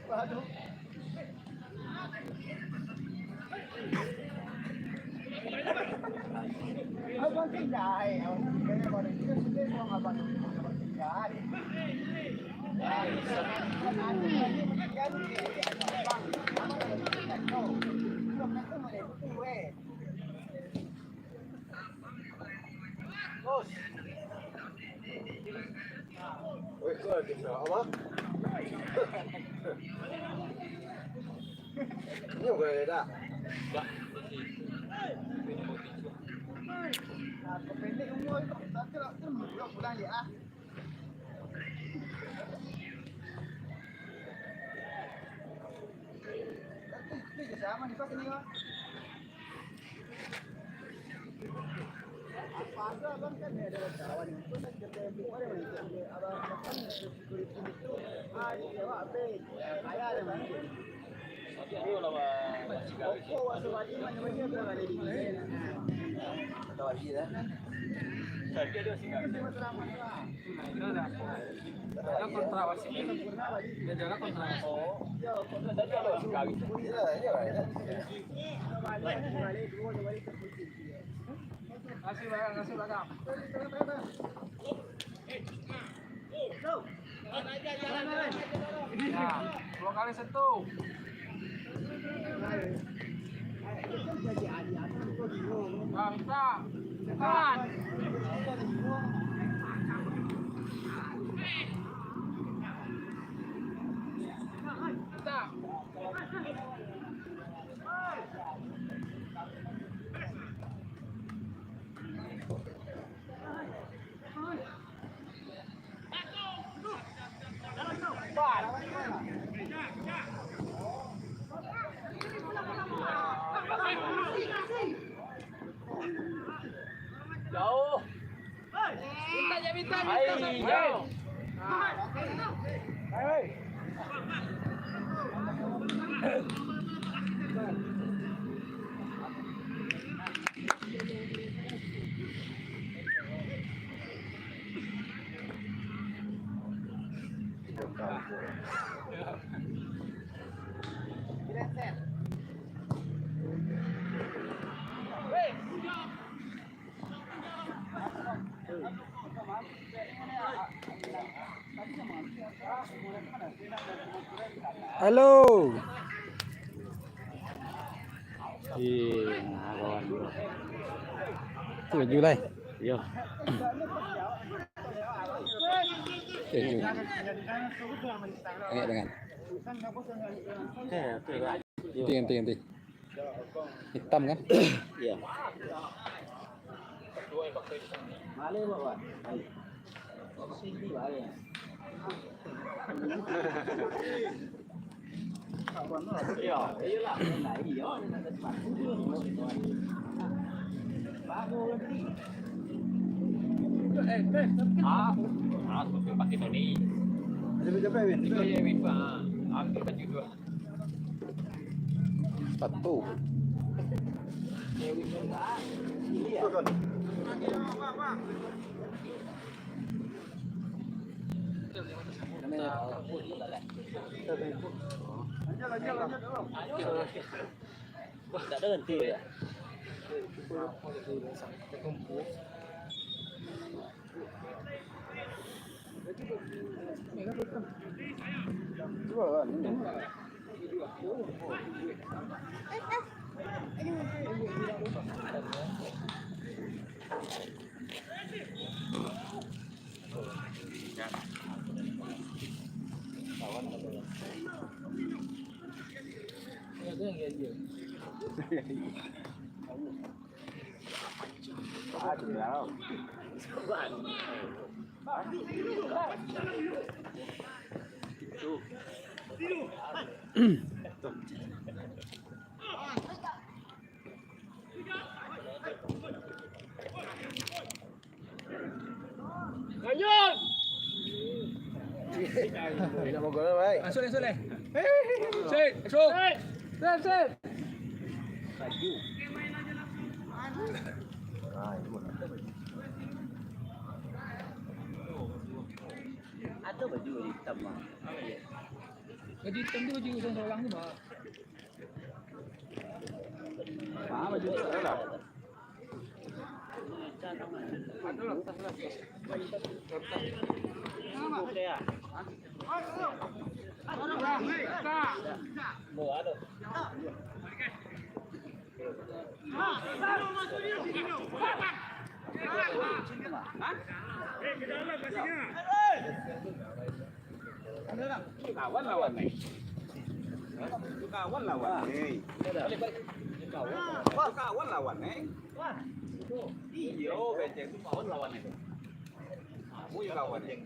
Waduh. Abang tinggal, kayaknya baru itu sudah mau abang tinggal. Oi, kau bisa apa? Ini bukan ada. Pendek umur itu, tapi kalau pulang ya. Ini sama nih Pak ini Pak. Apa abang kan ada kawan itu kan ketemu ada yang abang kan kulit itu sewa apa kaya ada bang. Oh, waktu lagi mana dia berapa lagi ni? Tahu lagi dah. Ada kontrak wasit. Dia jaga kontrak. Oh. Tadi ada sekali. Ya, ya, ya. Kasih belakang. Nah, 2 kali sentuh. Bisa. Tekan. Jauh. Minta. Jauh. Hei. Halo. Iya, kawan. Tujuh lah. Iya. Tujuh. Dengan. Ganti. Hitam kan? Iya. Malay bawa. Sini malay. Iya, iyalah. Harus pakai Tony. Ada berapa Win? Itu ya Win Pak. Ambil baju dua. Sepatu. Tidak ada ganti ya. Tidak mau gol, baik. Masuk. Sit, masuk. Sit. hitam mah. Baju hitam tu baju seorang tu bah. Baju itu ada. Kawan lawan nih. Kawan lawan. Kawan lawan nih. Iya, becek itu kawan lawan nih. Kamu yang kawan nih.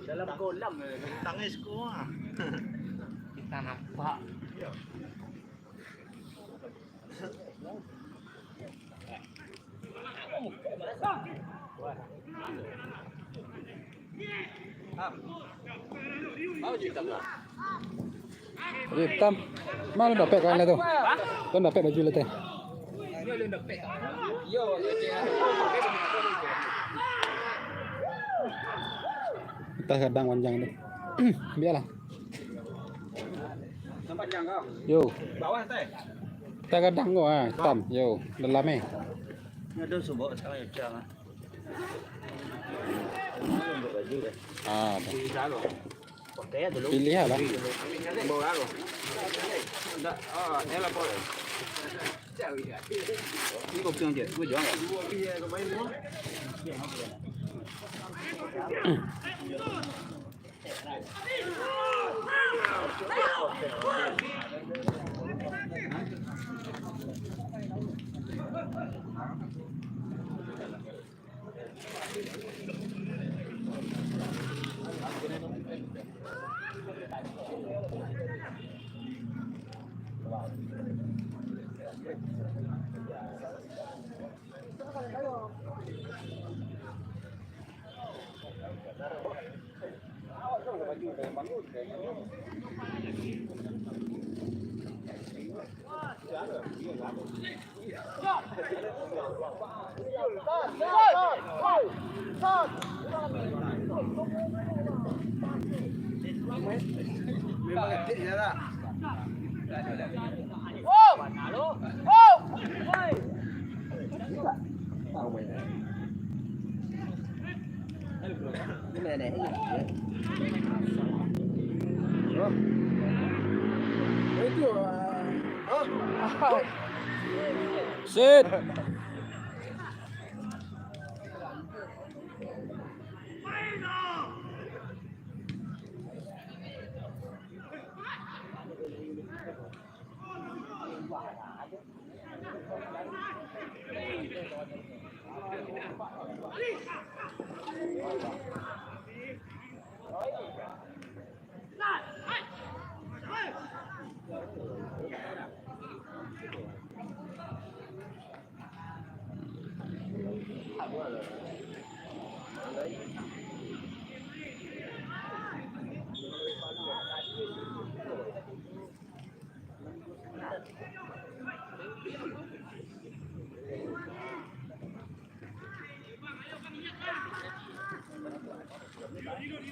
Dalam kolam tangis ko. Kita nampak. Baju hitam. Mana dapat kain lah tu? Tuan dapat baju lah tu. Yo lu dapat. Yo, Kita kadang panjang tu. Biarlah. Nampak jang kau. Yo. Bawah teh. Kita kadang kau hitam. Yo, dalam eh. Ada subok sekarang jangan. Baju deh. Ah, Pakai dulu. pilih lah. Bawa aku. Enggak, oh, ini lah boleh. Ini kau punya je, gue jual. Sit.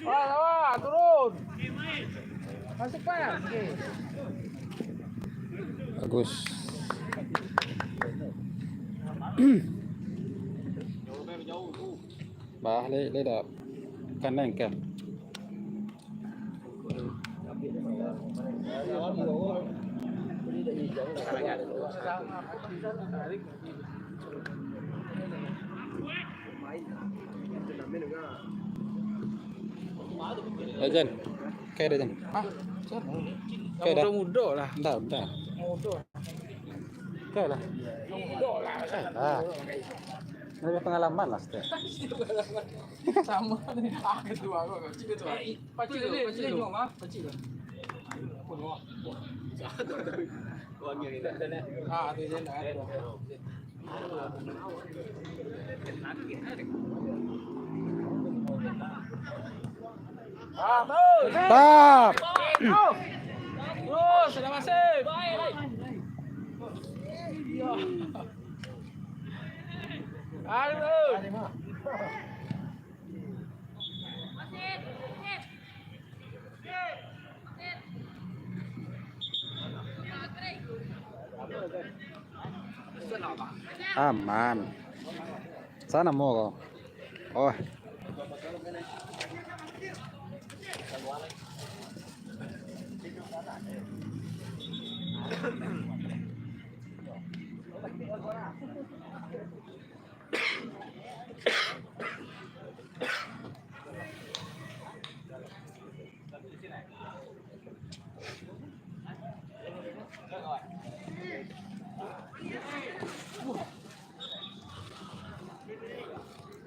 Wah, turun. Masuk Pak. Bagus. Bah, le dah kan lain kan. Jan, kayak dah Jan. Ah, Kayak dah. muda lah. Dah. Muda. Kayak lah. Muda lah. Ah. Ada pengalaman lah, Stef. Sama ni. Ah, kedua aku. Pacik lu, mah. Pacik lu. Wangi ni. Ah, tu je nak. Tap. Terus, sudah masuk. Aduh. Aman. Sana mau kau. Oh.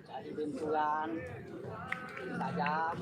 Cari benturan saja.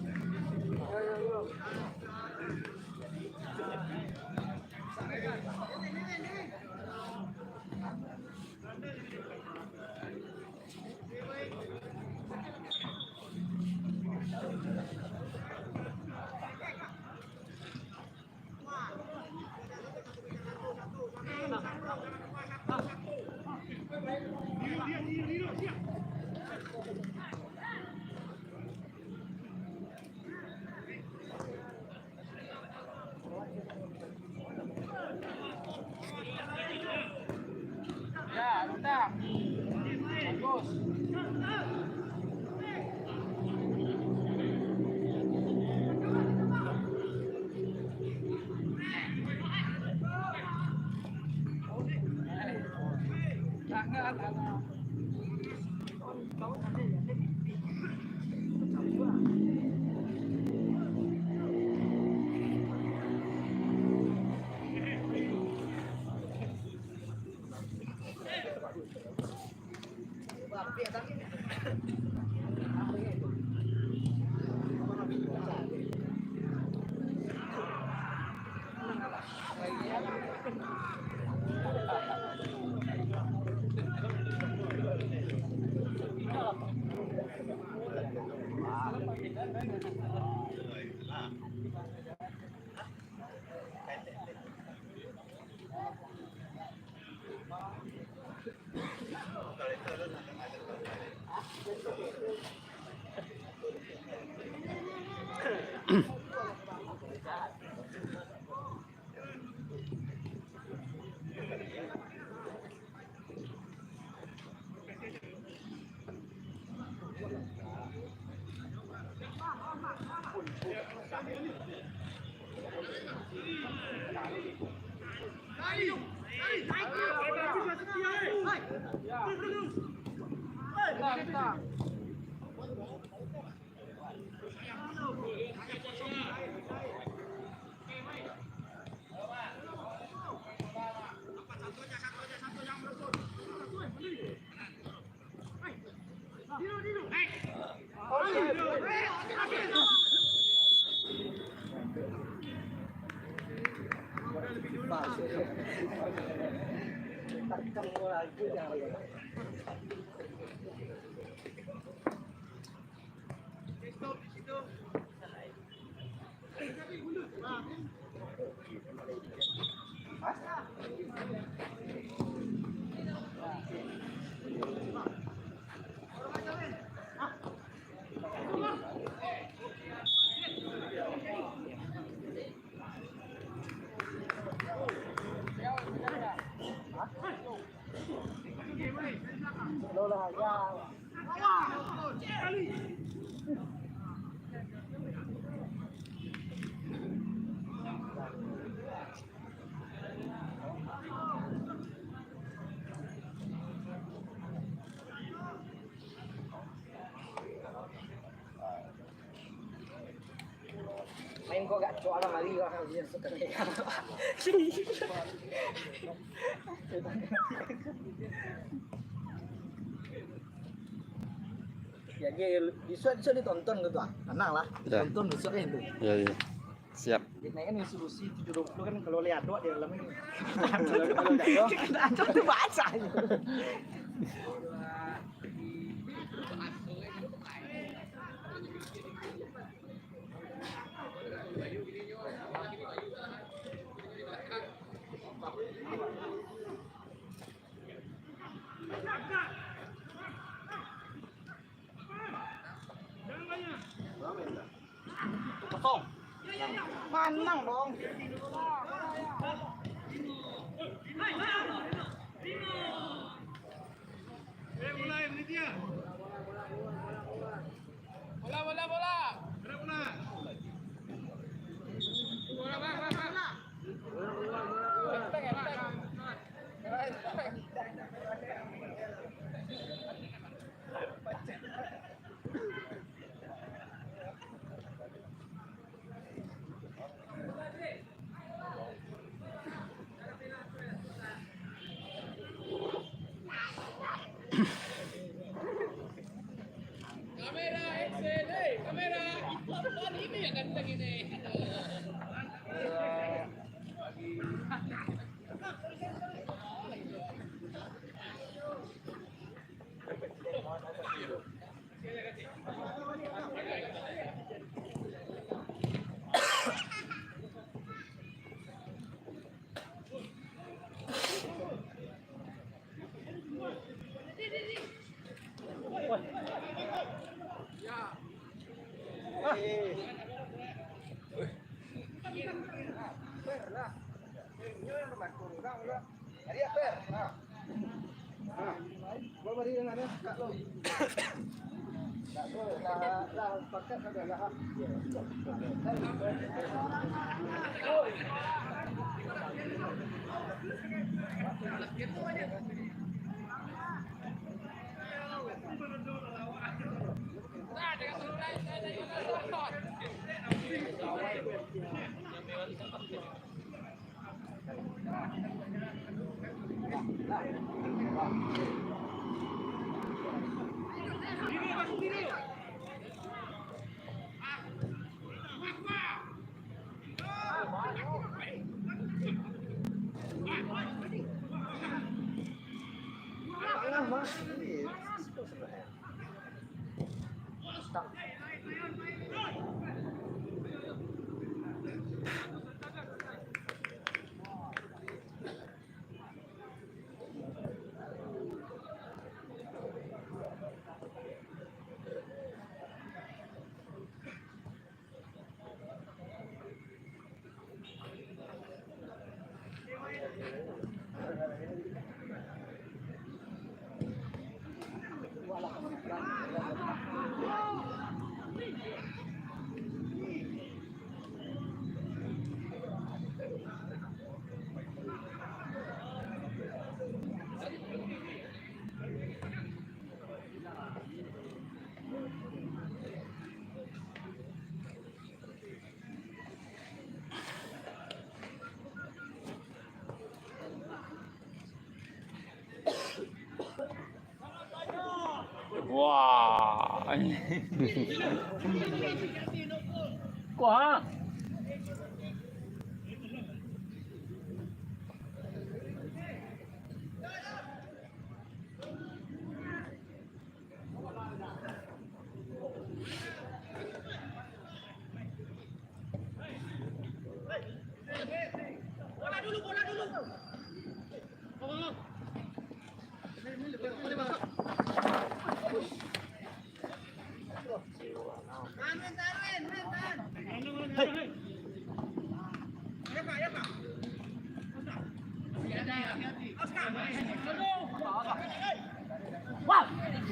Ya, mantap. Bagus. Main kok gak cok lah mali lah dia suka nih. Ya dia bisa ditonton gitu ah. Tenang lah. Ya. Tonton besok itu. Ya, ya. Siap. Ini kan resolusi 720 kan kalau lihat doa di dalam ini. Kalau lihat doa itu baca. kosong. Manang dong. Wah.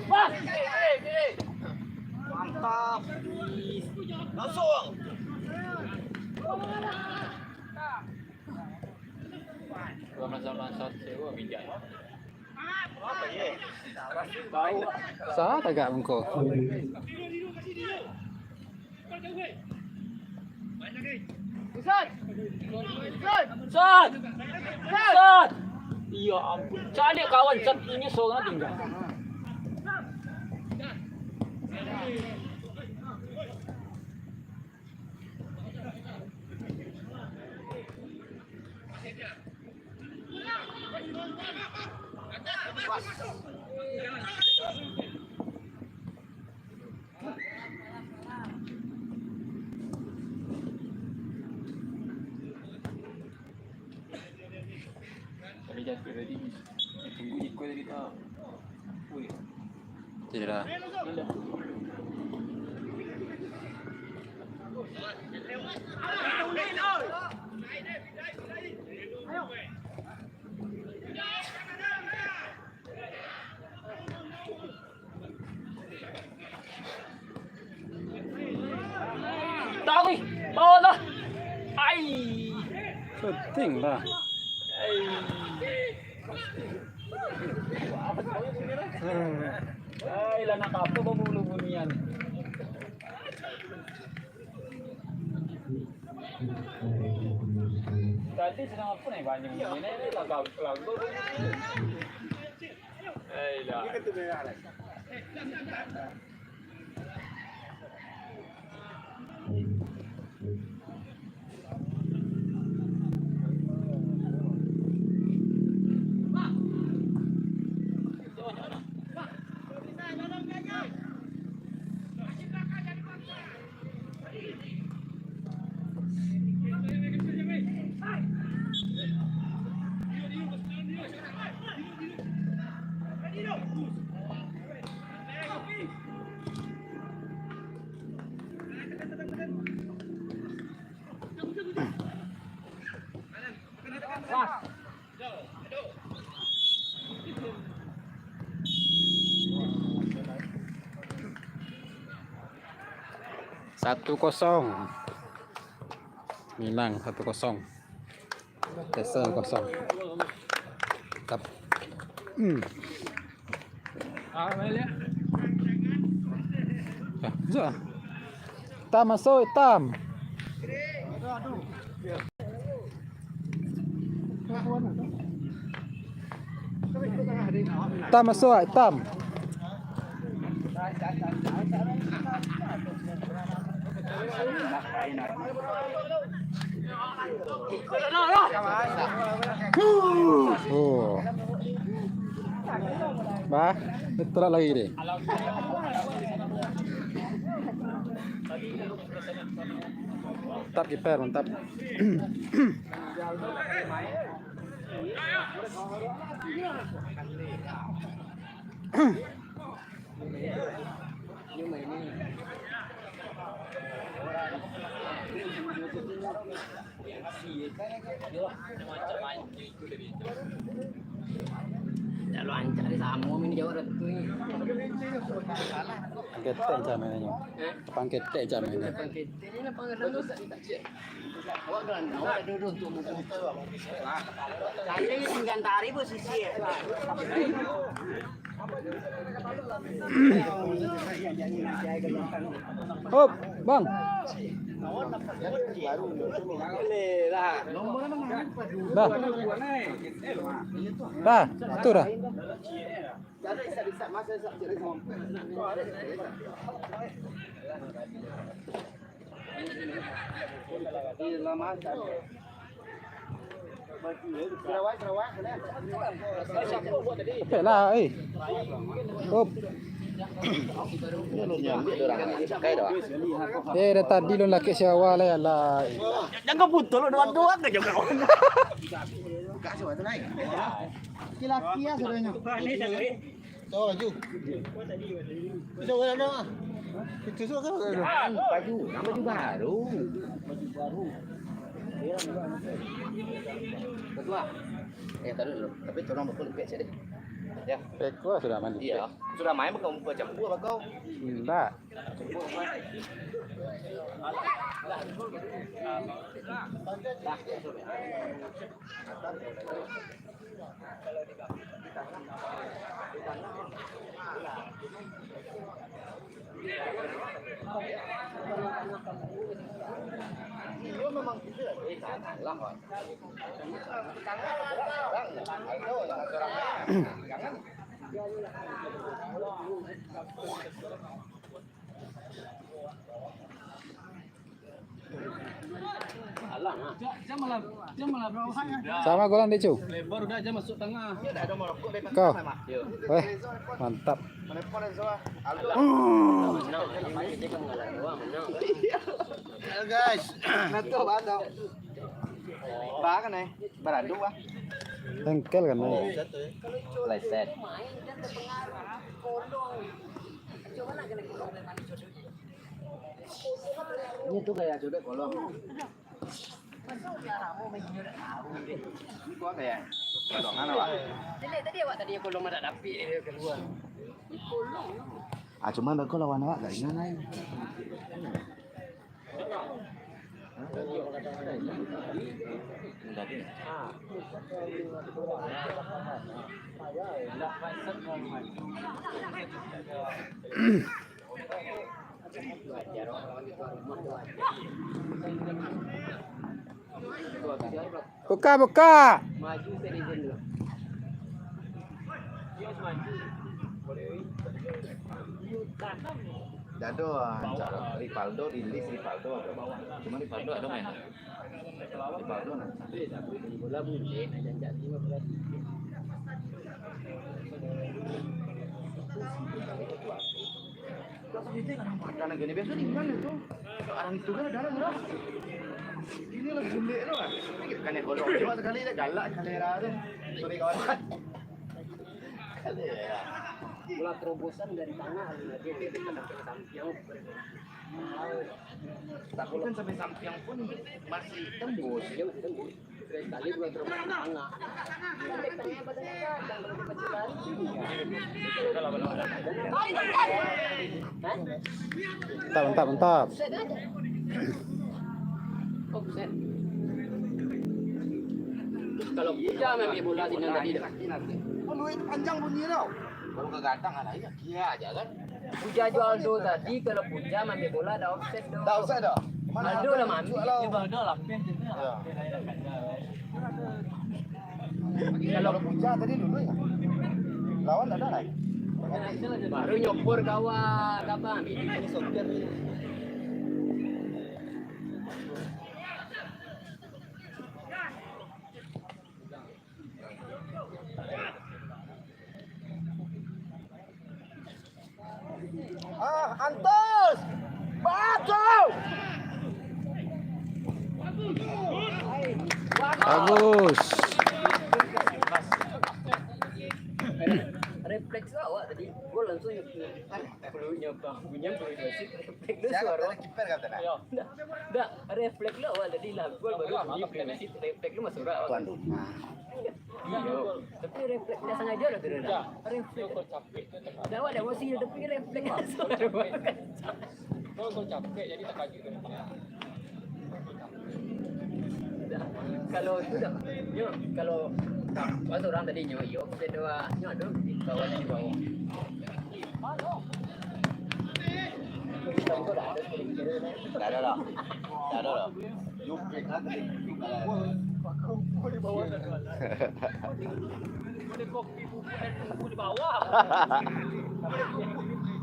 Wah. Mantap. Langsung. Gua masa-masa sewa bijak. Apa ye? Tahu. Sa agak engko. Sat. Sat. Ya ampun. Cari kawan sat ini seorang tinggal. Tadi jatuh tadi. Tunggu ikut tadi tak. Wih. Tidak. Ada. Tao đi, to đó. Ai. Penting lah. Ay, lah nakapo ba mulubun yan? Dati sinama po na eh, banyak yun eh, lago. Ay, lah. Satu kosong. Minang 1-0. Desa 0. Tap. Ah, boleh. Bisa. Tam masuk tam. Tam masuk tam. Oh. Bah, betul lagi deh. Mantap kiper, mantap. Kalau ancari sama ini jauh dah tu ni. Ketek jam mainnya. Pangket ketek jam mainnya. Ini lah panggil dulu tak cek. Awak kan, awak duduk tu buku. Tadi tinggal tarik posisi. Hop, bang. Dah. Dah, itu dah. Capek lah, Hop. Dari tadi lu laki siapa lah ya lah. Jangan putul doa-doa ke juga. Laki-laki ya sebenarnya. Tahu laju. Bisa orang dah. Itu suka kan? Baju baru. Ketua. Tadi dulu. Tapi tolong bakul lebih saja deh. Ya. Peko sudah mandi. Iya. Sudah main bukan buat jam 2 bakau. Enggak. Sama golan deh, Cu. Lebar udah aja masuk tengah. Kau. Weh, mantap. Guys, nato ba daw? Ba ka na barado ba? Engkel kan nih. Leset. Ini tuh kayak jodoh kolong. Gua kayak kolongan apa? Tadi awak tadi kolong ada dapi dia keluar. Ah cuma aku lawan awak gak ingat lain. Buka. Maju citizen dulu. Dado Rivaldo di list Rivaldo ada. Cuma Rivaldo ada main. Rivaldo nanti. Bola bunyi jangan jadi berarti. Karena gini biasa di mana tuh? Orang itu kan ada lah. Ini lagi gede loh kan. Kan ya kalau cuma sekali dia galak kamera tuh. Sorry kawan. Bola terobosan dari tanah dia sampai samping. Tapi kan sampai samping pun masih tembus. Dia masih tembus. Kali bola terobosan tanah. Mantap. Offset. Kalau kita main bola di tadi. Lu itu panjang bunyi tau. Kalau kegadang ada ya kia aja kan. Puja jual Aldo tadi kalau Puja main bola ada offset dong. Tak usah dah. Aldo lah mami. Kalau puja tadi dulu ya. Lawan ada lagi. Baru nyopor kawan kapan ini sopir. Antos! Bacau! Bagus. Refleks awak tadi, gua langsung nyoba punya refleks Siapa kiper kata nak? Enggak, refleks lo awak tadi lah gol baru bunyi prinsip refleks lu masuk awak. Tuan. Iya, tapi refleks dia sengaja udah tuh dah. Refleks kok capek. Dah awak dah emosi tapi refleks langsung. Gol capek jadi tak kaji tu. Kalau itu dah, yo kalau waktu orang tadi yo offset dua, nyo ada di bawah di bawah. Tak ada lah. Jupik lah tadi. Di bawah dah. Ada kopi buku di bawah.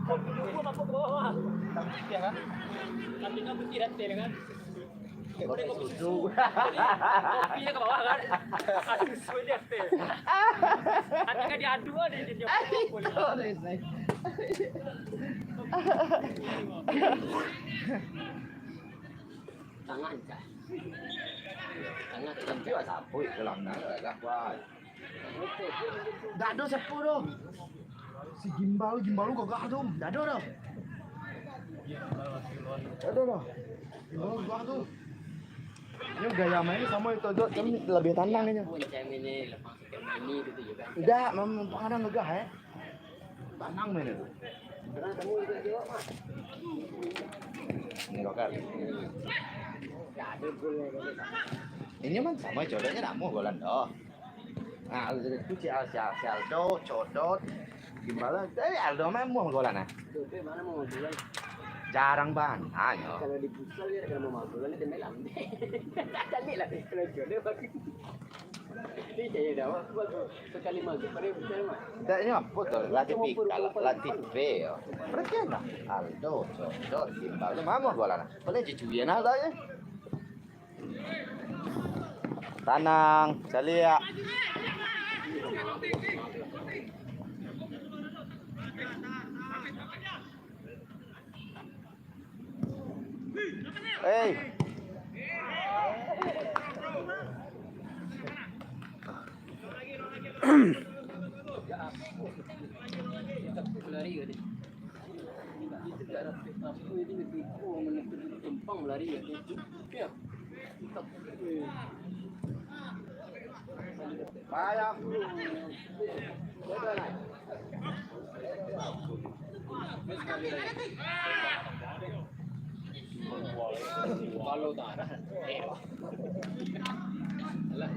Kopi buku apa ke bawah? Ya kan? Nanti kan tidak kan? Kopinya ke bawah kan? Aduh, sudah teh. Nanti kan diadu ada di tangan cah. Tangan Tapi wa sapu dalam naga kuat. Tak ada siapa tu. Si gimbal gagah tu. Tak ada dah. Tak ada dah. Gimbal gagah tu. Ini gaya main sama itu Jod, kan lebih tenang ini. Macam ini lepas ini gitu juga. Tidak, memang kadang gagah Tenang main itu. Sekarang kamu juga jawab mah. Ini lokal. Tak ada gol. Ini man sama jodohnya nak mau golan dah. Nah, itu si Aldo, Codot, gimana? Aldo mah mau golan Tuh, mana mau jual? Jarang ban. Ayo. Kalau di futsal dia kalau mau jual dia melam. Tadi lah kalau jual dia pakai. Ini saya dah waktu sekali masuk pada futsal mah. Tak ini apa tu? Latih V. Berarti apa? Aldo, Codot, gimana? Mama golan. Boleh dicucian Aldo ya. Tanang, Salia. Hey. Lari ke dia. Itu tak ada apa ini lebih Bang lari ya. Ya. Payah. Kalau tak ada. Alah.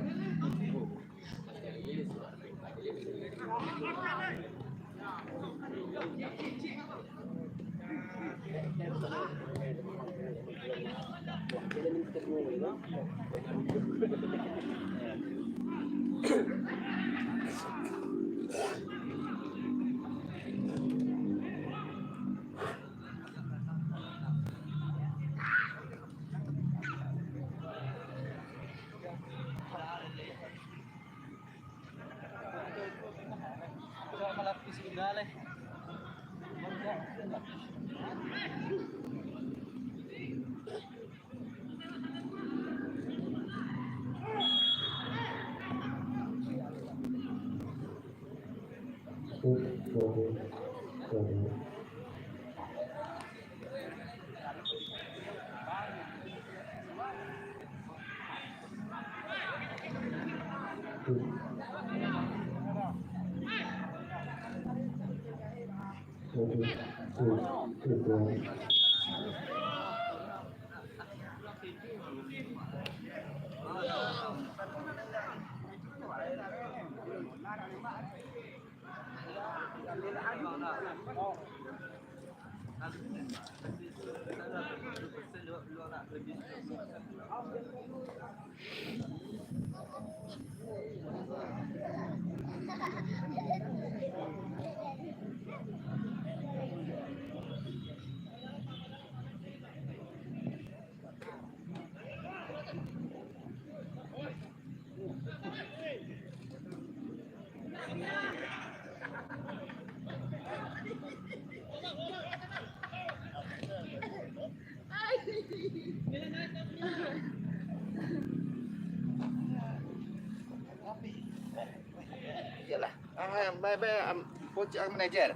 Iyalah. Coach manager.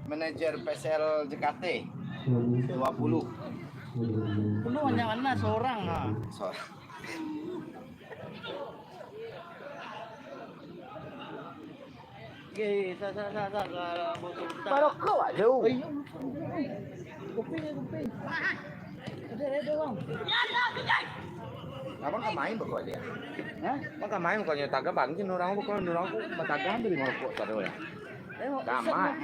Manager PSL Jakarta. 20. Penuh hanya mana seorang ah. Sorry. Sa botol kita. Baru kau ada. Kopi ni kopi. Ada bang. Abang kan main pokok dia. Hah? Abang kan main pokoknya taga bang je orang pokok orang aku mataga hampir di merokok tadi ya.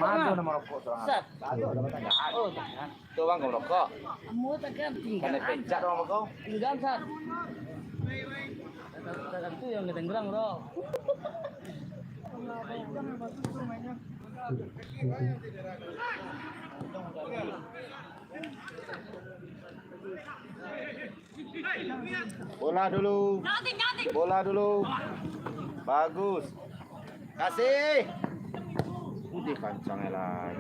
Mana nama rokok seorang. Sat. Ada mataga. Oh, tak. Tu bang kau merokok. Kamu takkan tinggal. Kan pecah orang kau. Tinggal sat. Tak tu yang ketenggerang bro. Bola dulu. Bola dulu. Bagus. Kasih. Putih pancang lah.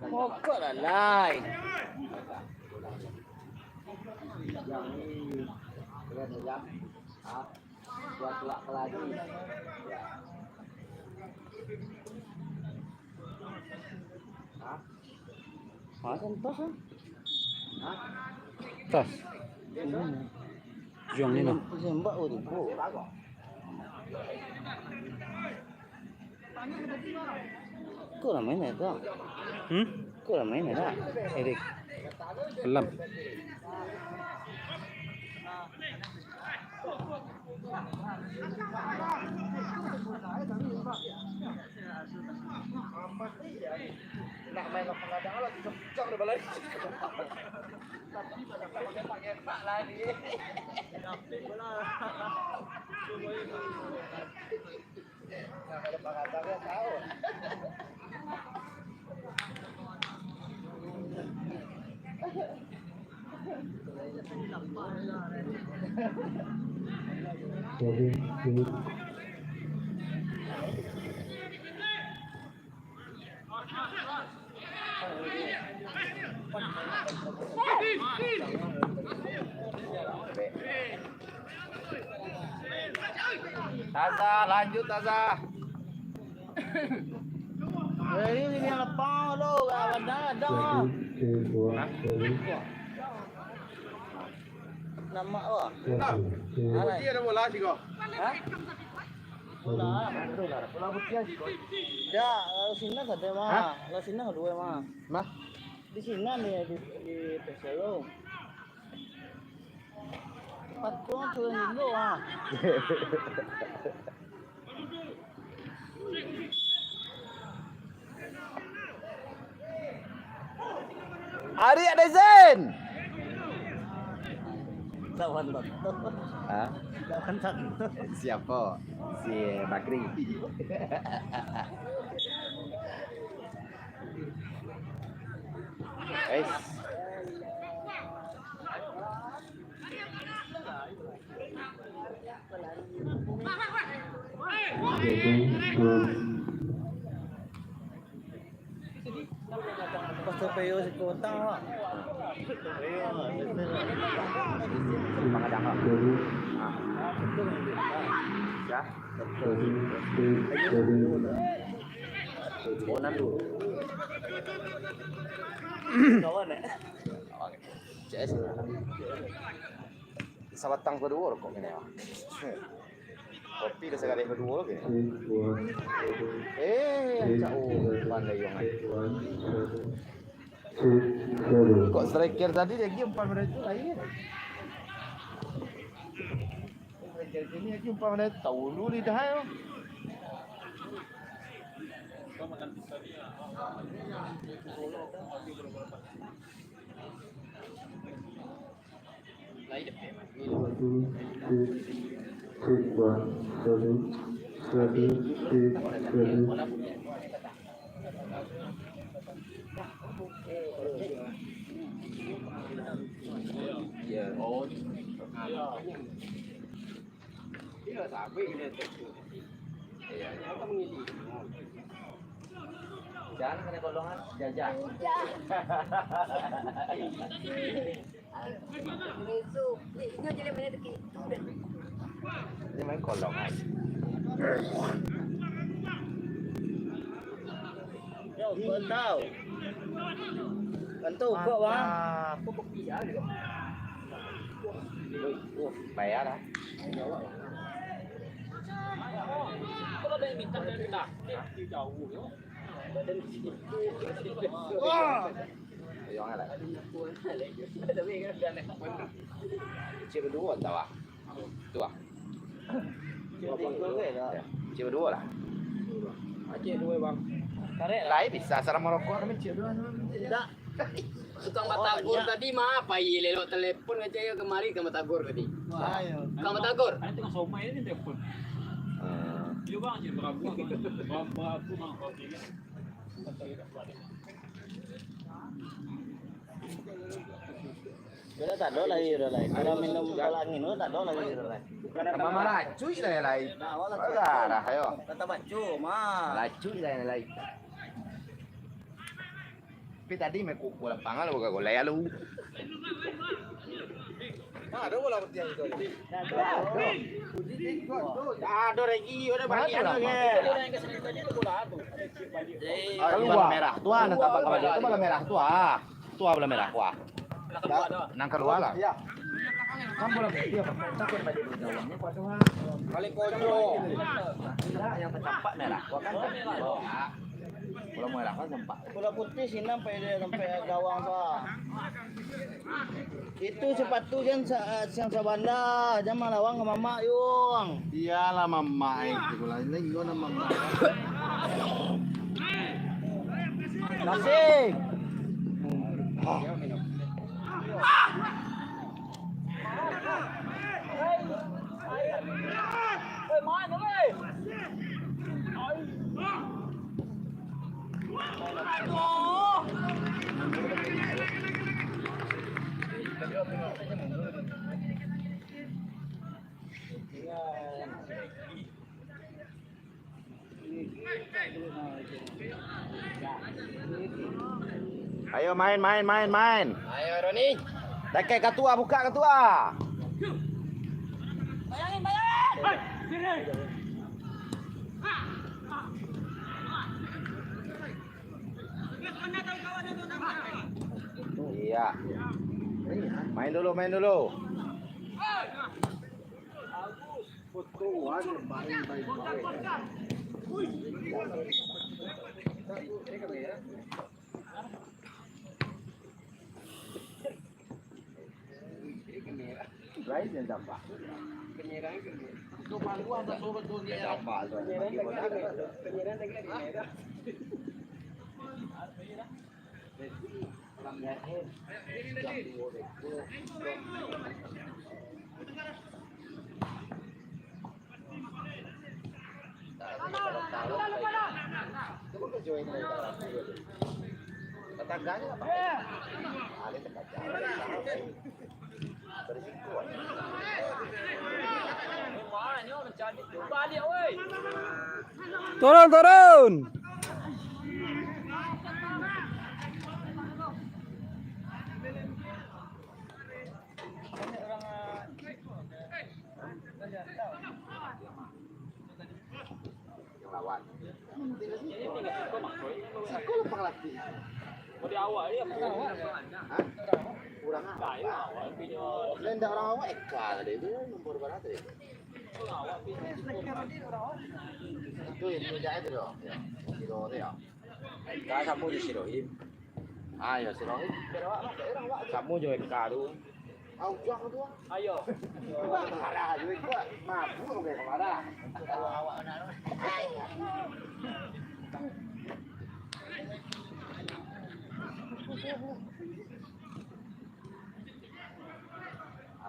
Pokok lah lai. Buat lagi. Makan tos ah. Tas. Jong ni noh. Sembak tu. Kau nak main tak? Kau nak main tak? Erik. Belum. Nak main apa enggak ada lagi kejang dah balik. Pakai pak lagi. Dapat bola. Nah, kalau pengacaranya tahu. Taza, lanjut Taza. Ini yang lapang lo, ada. Nama oh. Putih ada bola sih kok. Hah? Bola putih sih kok. Ya, sini ada mah. Lah sini dua mah. Mah? Di sini nih di Peselo. Patron tuh dulu ah. Ari ada Zen. Lawan lot. Hah? Lawan tak. Siapa? Si Bakri. Guys. Pastor Peo si Kotang lah. Pangadang lah. Ya. Bonan dulu. Kawan eh. CS. Sabatang kedua kok ini ya. Kopi dah sekali kedua lagi. Jauh pandai yang kok striker tadi dia umpan pada itu lain. Striker ini dia umpan pada tahu dulu di dah. Ya, oh. Ini sapi ini. Iya, kita mengisi. Jangan kena golongan jajah. Ini main golongan. Yo, tahu. Tentu kok bang. Bayar lah. Kalau ada yang minta dari kita, jauh ya. Ayo ngalah. Cik berdua tahu ah. Tu ah. Cik berdua lah. Aceh dua bang. Karek Lain bisa sarang merokok kami cik berdua. tidak. Tukang batagor tadi mah apa iya lelok telepon aja ya kemari ke batagor tadi. Ayo. Tukang batagor. Ada tukang somai ini telepon. Dia bang aja berapa mah kopi kan. Bila tak ada lagi lain. Kalau minum kalau angin itu tak ada lagi lain. Sama malah cuy lah lain. Lah ayo. Kata bacu mah. Lacuy lah lain. Tapi tadi main kuku lapangan lu gak golek lu. Ada bola putih itu. Ada lagi, udah banyak lagi. Bola merah tua nanti apa kabar itu bola merah tua. Tua bola merah tua. Nang keluar lah. Kan bola putih apa? Takut pada dalamnya kuat doang. Kali kojo. Yang tercampak merah. Gua kan bola merah kan campak. Bola putih sini sampai gawang sah. Itu sepatu yang sabanda, jangan lawang ke mama yung. Iyalah mama itu bola ini gua nama mama. Kasih. Ayo main. Ayo Roni. Dekat ketua, buka ketua. Iya. Main dulu. Lain yang dampak. Itu paluan betul dampak. Tetangganya apa? Ali Turun. lawan. Sekolah pengelatih. Mau di awal dia Kurang apa? Lendak orang awak Eka tadi itu nomor berapa tadi? Itu yang jahit itu dong. Kilo itu ya. Eka kamu di Sirohim. Ayo Sirohim. Kamu juga Eka tu. Jauh tu. ayo. Marah juga. Mampu kayak marah. Awak nak.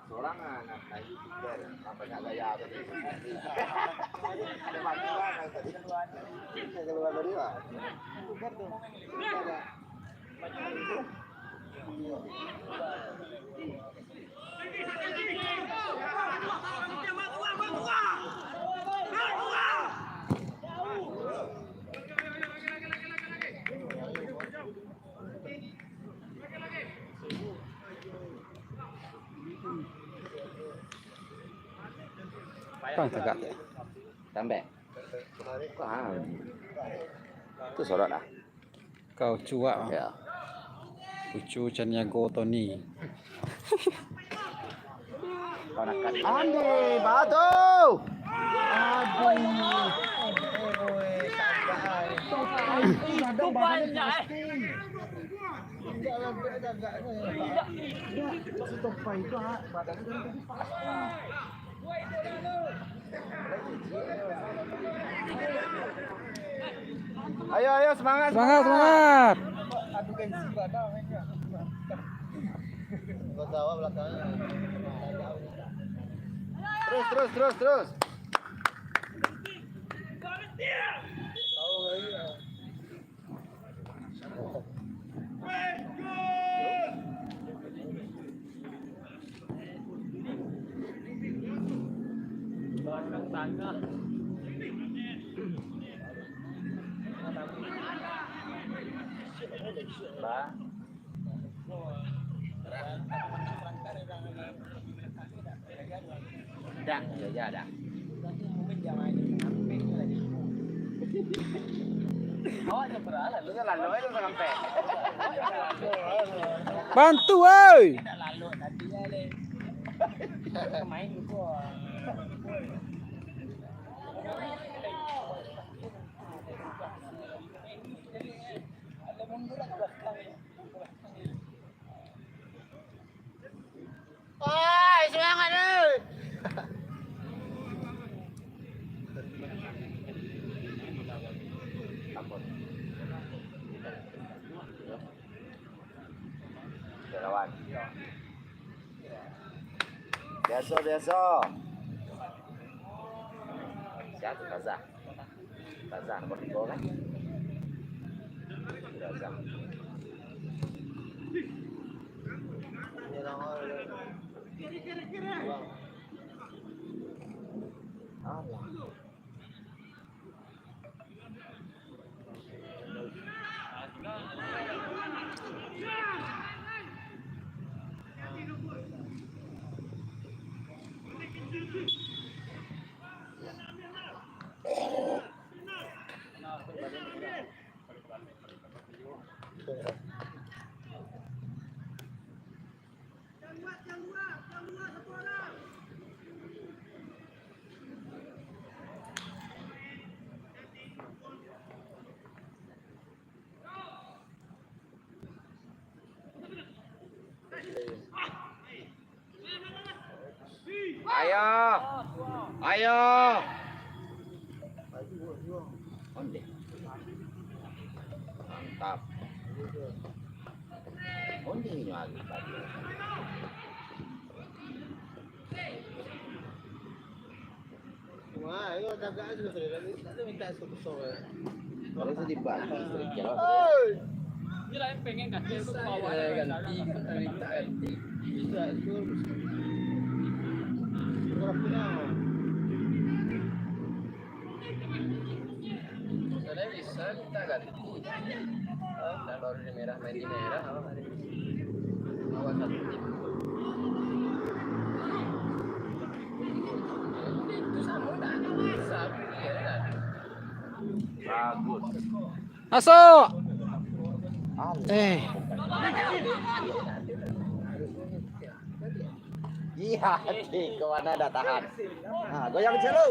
Orang anak lagi pikir banyak gaya tadi. Ada bantuan tadi keluar dari lah. Bukan tuh. Bang tegak. Sampai. Itu sorot dah. Kau cuak. Ya. Cucu Caniago Tony. Kau nak kat. Andi, batu. Itu banyak Ayo semangat. Semangat. Terus. belakang tangga. Ba. Dah, ya dah. Lu lalu itu sampai. Bantu woi. Semangat lu. Lawan. Biasa. Siapa Kaza nomor 3 kan? Kaza. Ayo. Ayo. Mantap. Onding lagi tadi. Wah, itu jaga aja sudah. Kita minta suruh. Kalau itu dibantu sedikit. Dia lain pengen kasih itu ke bawah. Ganti, minta ganti. Bisa itu. Berapa lama? Saya bisa minta ganti. Nah, baru di merah main di merah, awal satu tim. Itu sama dah, sama dia dah. Bagus. Masuk. Iya, ke mana dah tahan. Nah, goyang kecil lu.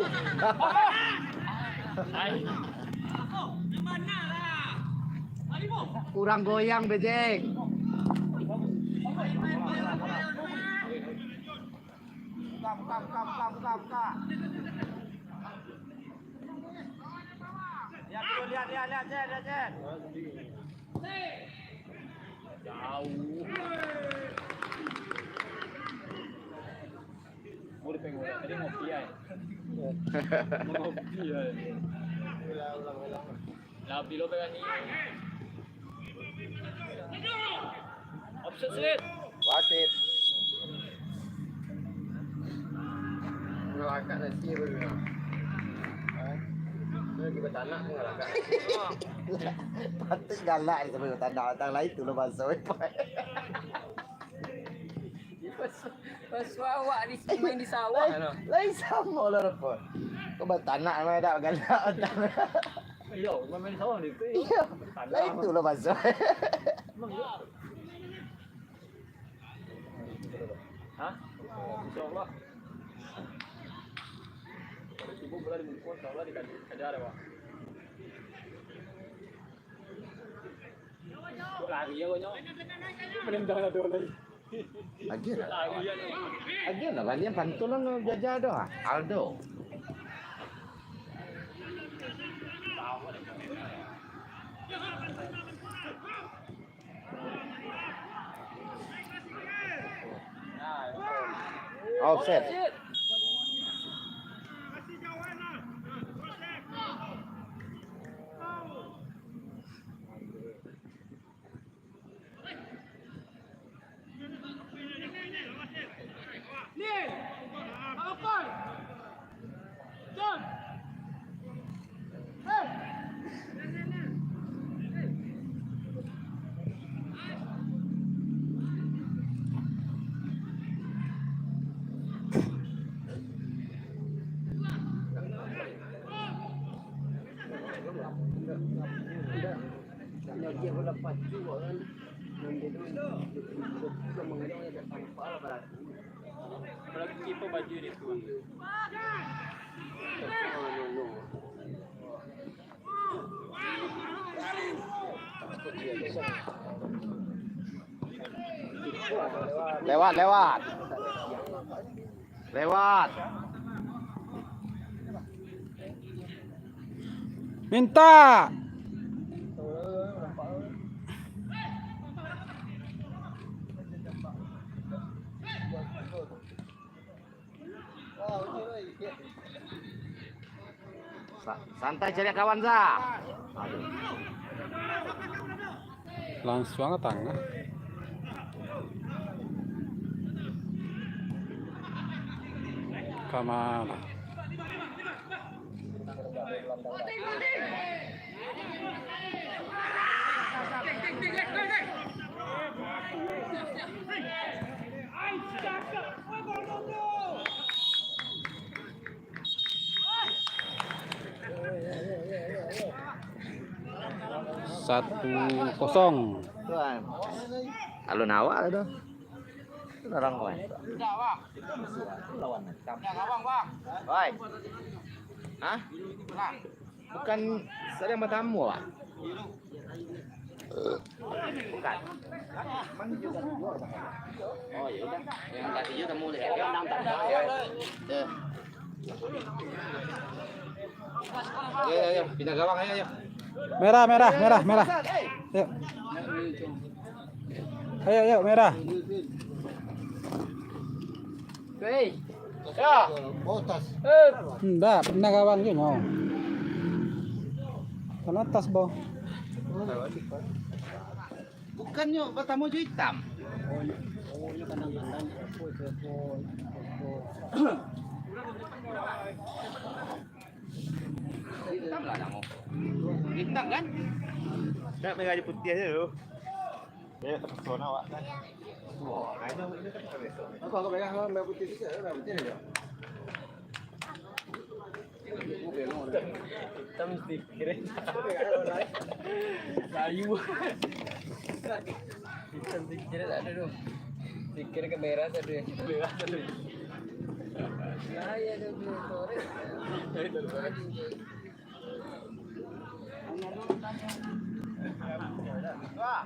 Kurang goyang Bejek. Lihat. Mau pengen tadi ngopi ya. Ngopi ya. Ulang. Lah bilo pegang ni. Offset set. Wasit. Ngelakak nasi baru. Lagi bertanak ngelakak. Patut galak ni sampai tanda datang lain tu lepas soi. Pas awak di main di sawah Lain sama lah repot. Kau bertanak mai dak galak datang. Yo, main sawah ni. Iya. Lain tu lepas soi. Hah? Insyaallah. Ibu berada di muka, insyaallah dikajar ya, Pak. Lagi ya kau nyok. Menendang ada lagi. Agian lah kalian pantulan jajah doa. Aldo. Offset. Dia bola pacu kan. Mengenai tanpa lah. Kalau kiper baju dia tu. Lewat. Minta. Santai cari kawan Za. Langsung ke tengah. Kamana? 1-0. Tuan. Alun awal itu. Itu orang kawan. Lawan Batam. Woi. Hah? Bukan sedang bertamu, Pak? Bukan. Oh, ya udah. Yang tadi juga tamu deh. Ayo, pindah gawang ayo. Merah. Yuk. Ayo, merah. Hei. Ya. Enggak, pindah gawang je nyo. Kan atas, Bo. Bukannya bertamu hitam. Hitam lah kamu. Hitam kan? Saya pegang putih aja dulu. Ya, terpesona Wak kan. Wah, kayaknya ini kan terpesona. Aku pegang merah putih juga, merah putih aja. Hitam stiker. Kayu. Hitam stiker ada dong. Stiker ke merah tadi. Merah tadi. Ya dong, sore. Wah.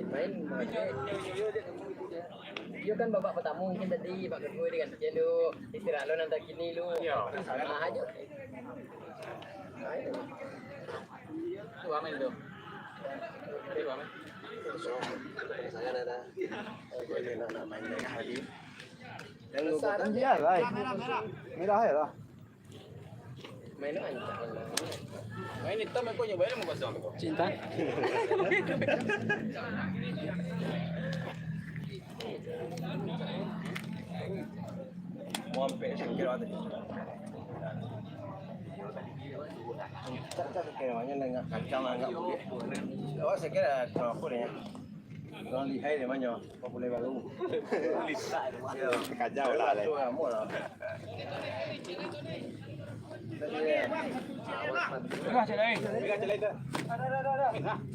Main Yo kan bapak pertama mungkin tadi Pak Kedua dengan Jenu istirahat lo nanti kini lu. Nah aja. Tuh amin tuh. Tuh amin. Saya ada. Main merah lagi. Yang lupa dia lah. Merah ya lah. Main ancang. Main hitam aku nyobain mau kosong. Cinta. Mau sampai sekira tadi. Tak kira enggak kacang enggak boleh. Oh saya kira kalau aku ni. Kalau lihai dia mana? Apa boleh baru? Kacau lah. Tu kamu lah.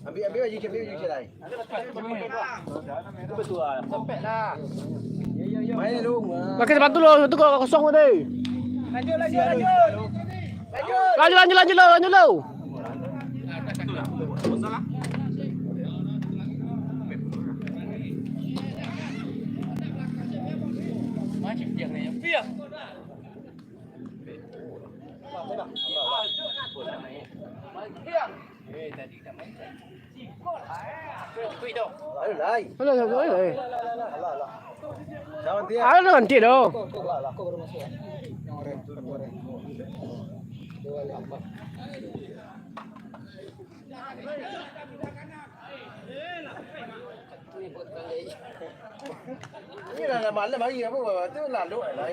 Ambil baju celai. Itu betul ah. Sampai lah. Main dulu. Pakai sepatu lo, itu kok kosong tadi. Lanjut. Lanjut lo. Macam dia ni. Piak. Tadi dah main. Kuih dong. Lai. Jangan dia. Ada nanti doh. Aku baru masuk. Yang orang. Ini là malam hari apa? Tu lalu lah.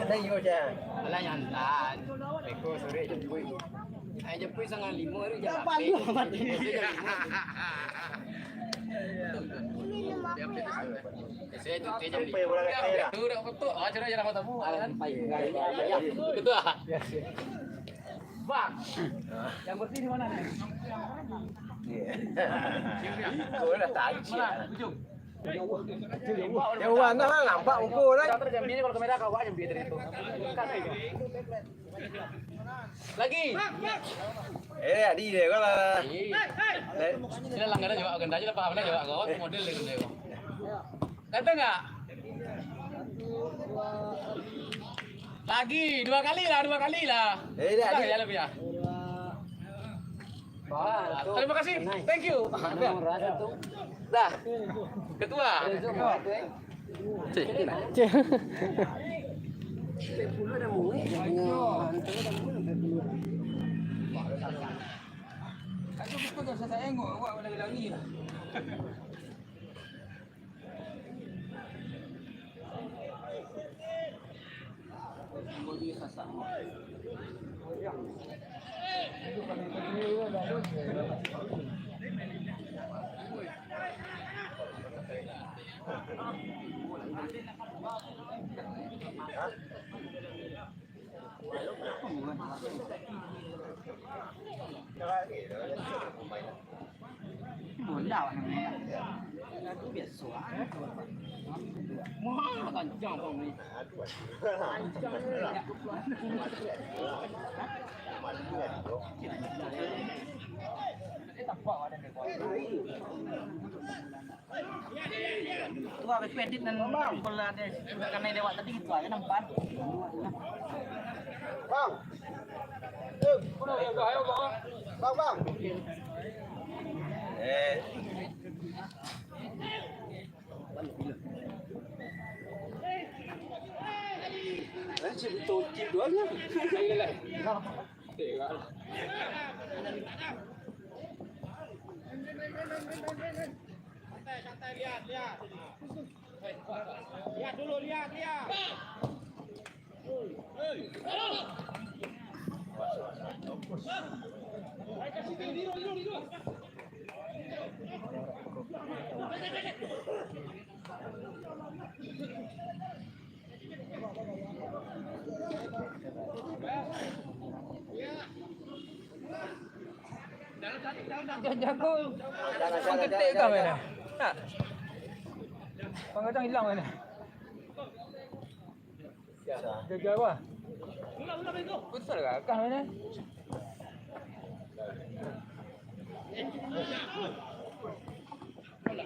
Đây vô cha. Alah nyantan. Beko sore jemput. Ai jemput sangat 5 hari jam. Saya tu jam 5. Tu dah foto. Acara jalan tamu. Ketua. Bang. Yang bersih di mana nih? Cô là tại chị. Ujung. Yang warna lah nampak muka dah. Counter jam ini kalau kamera kau jam dia dari itu. Lagi. Đi để có là. Ini langganan juga akan aja paham juga kau model dengan dia. Kata enggak? Lagi 2 kali lah. Dia Ya lebih ya. Terima kasih. Thank you. Dah. Ketua. Muốn đảo này cứ biệt xóa Mahal kencang bang ni. tua cái kredit nan bola deh karena lewat tadi gitu aja nampak bang bang Betul chip dua nya. Santai lihat. Lihat dulu, lihat. Jago. Penggetik kau mana? Tak. Penggetik hilang mana? Jaga apa? Putar kakak mana?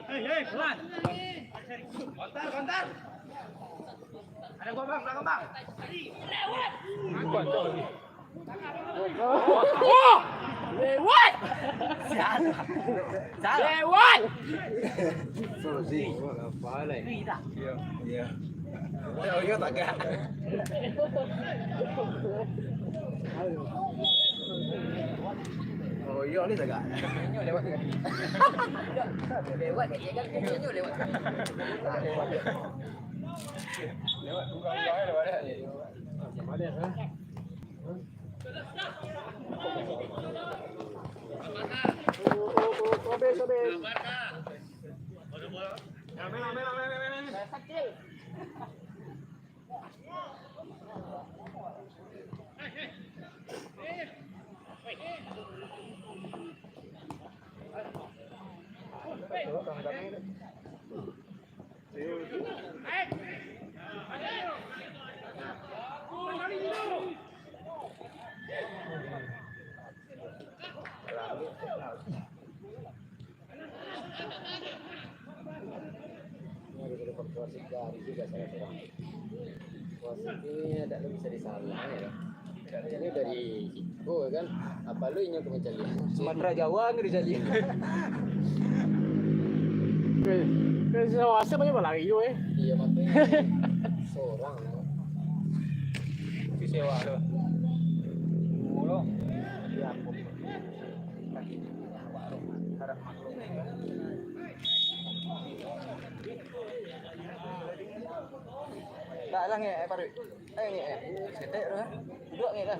Hei, pelan. Kontar. Ada gua bang, belakang bang. Kuat kau lagi. lewat lewat Apa lagi? Iya. Oh iya tak kan. Oh iya ni tak kan. Lewat kan? Lewat kan? Lewat. Lewat bukan gaya lewat dia. Macam mana? Sobek. Wasit ini tak bisa disalah ya. Ini dari Ciko kan. Apa lu inyo ke Mencali? Sumatera Jawa ke Mencali. Cái sao xếp bao nhiêu lagi tu Iya makanya seorang. Itu sewa tu. Mulu. Ya. Harap maklum. Tak lah nge, paru. Nge. Setek tu. Duduk nge kan.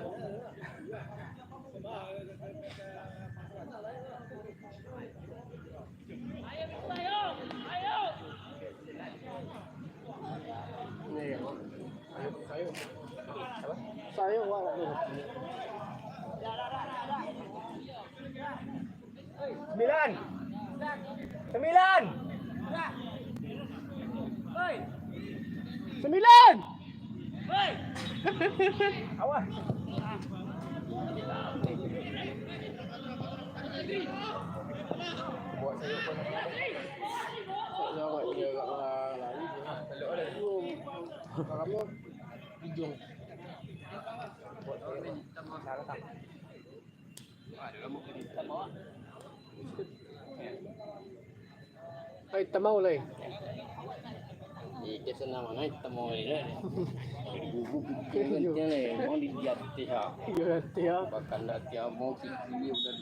Saya buat lagi. 9. Awas. Buat saya pun. Jangan dia agak lari. Kamu hujung. Buat saya ni salah tak. Ada kamu kita bawa. Ay, tamaw lay. Ike senang mana kita mau ini. Bubuk kencang ni, mau dilihat tiap. Ya. Bahkan dah tiap mau kiri udah.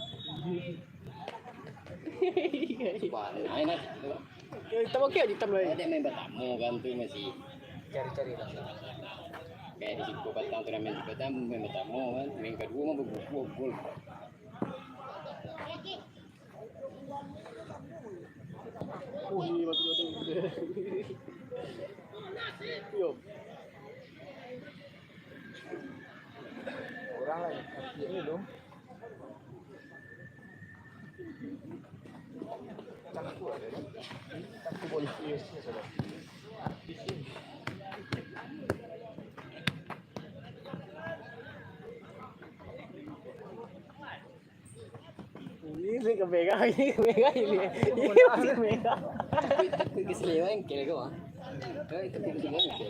Pandai nak. Tamaw kaya hitam lay. Ada main bertamu kan tu masih cari-cari lah. Kayak di situ batang turnamen bertamu main bertamu kan. Main kedua mah bergol. Oh, ini batu. Orang lain. Ini dong. Cangku ada. Cangku boleh biasa sudah. Di sini. Ini kepegang ini kepegang. Keseliwan yang kira kau ah. Itu kepentingan itu.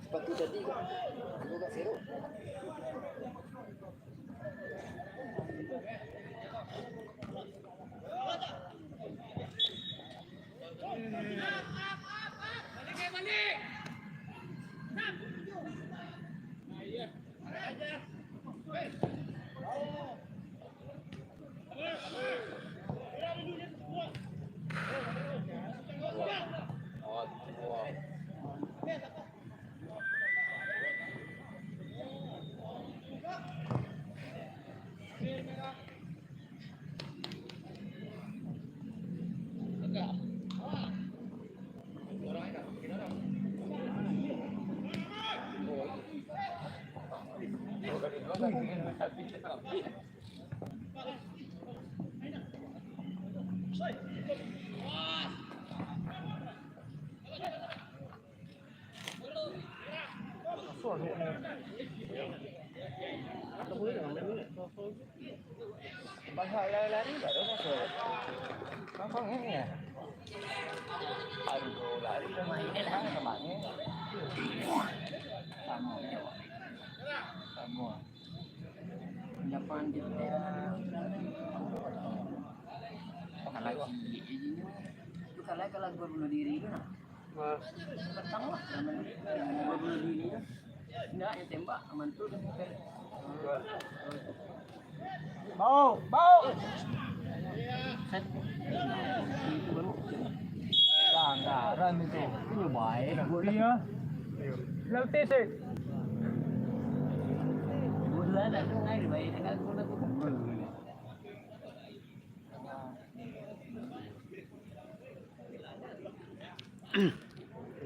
Sepatu tadi aku kat serok. Bahasa lari baru masuk. Gampang ya. Aduh, lari sama ini lah temannya. Sama. Japan dia. Kalau kalau gua bunuh diri itu nah. Petang lah. Gua bunuh diri. Enggak ya tembak aman tuh. Mau, mau. Set. Itu baru. Pelanggaran itu. Ini baik. Iya. Nanti sih. Bulan ada ngair baik dengan guna tu.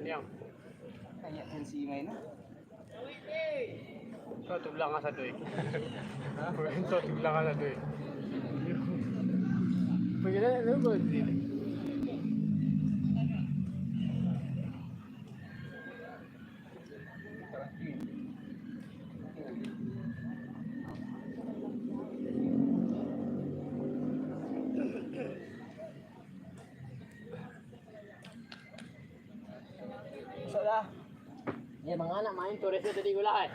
Yang Kayak Chelsea main. kau tu bilang asal tu. Kau tu bilang asal tu. Bagaimana lu buat ini? Sudah. Ya mga anak main Torres tadi gula eh.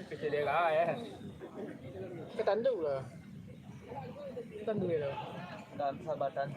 Kecil dia lah ya. Ketandu lah. Ketandu dia lah. Dan sahabatan.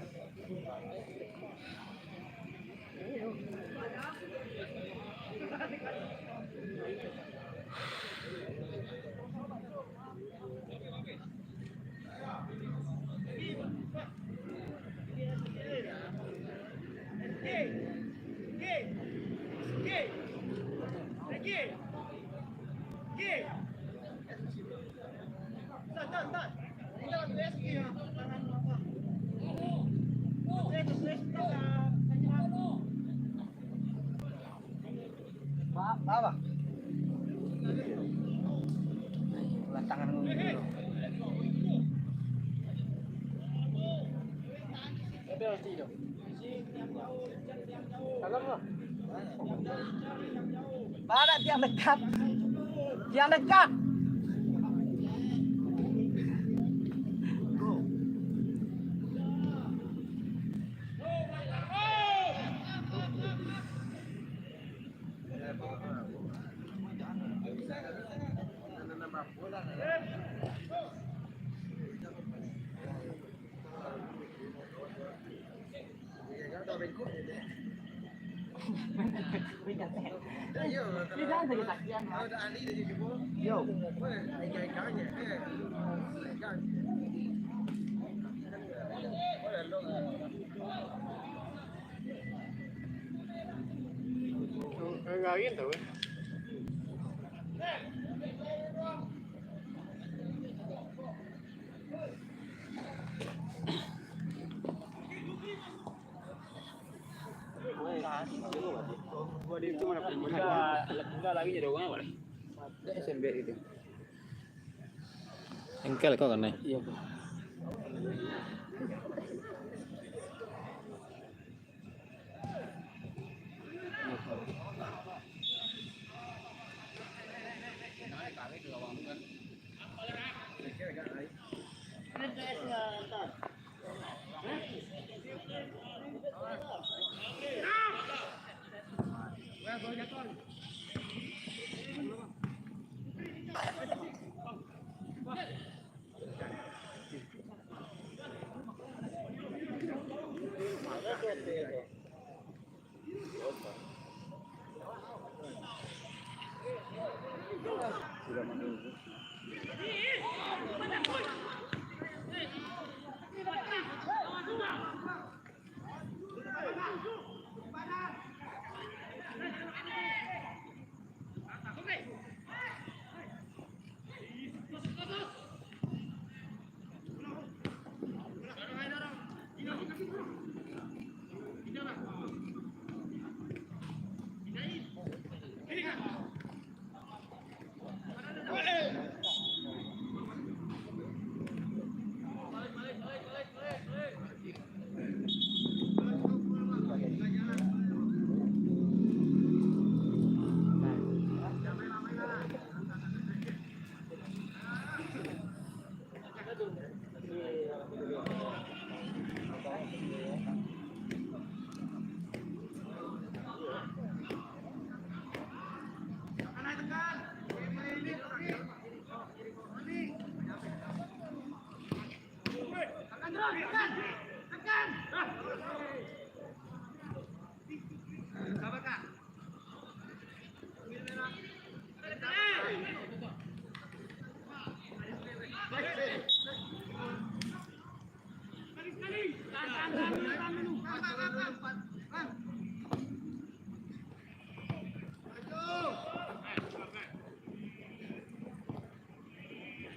Apa? Ulang tangan dulu. Tapi harus tidur. Salam lah. Mana tiang dekat? Tiang dekat. Yo. Enggak gitu. Gua di itu mana pun. Enggak lagi jadi orang apa? Ada SMB itu. Engkel kau kan nih. Iya.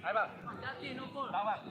Ayo bang. Bang bang.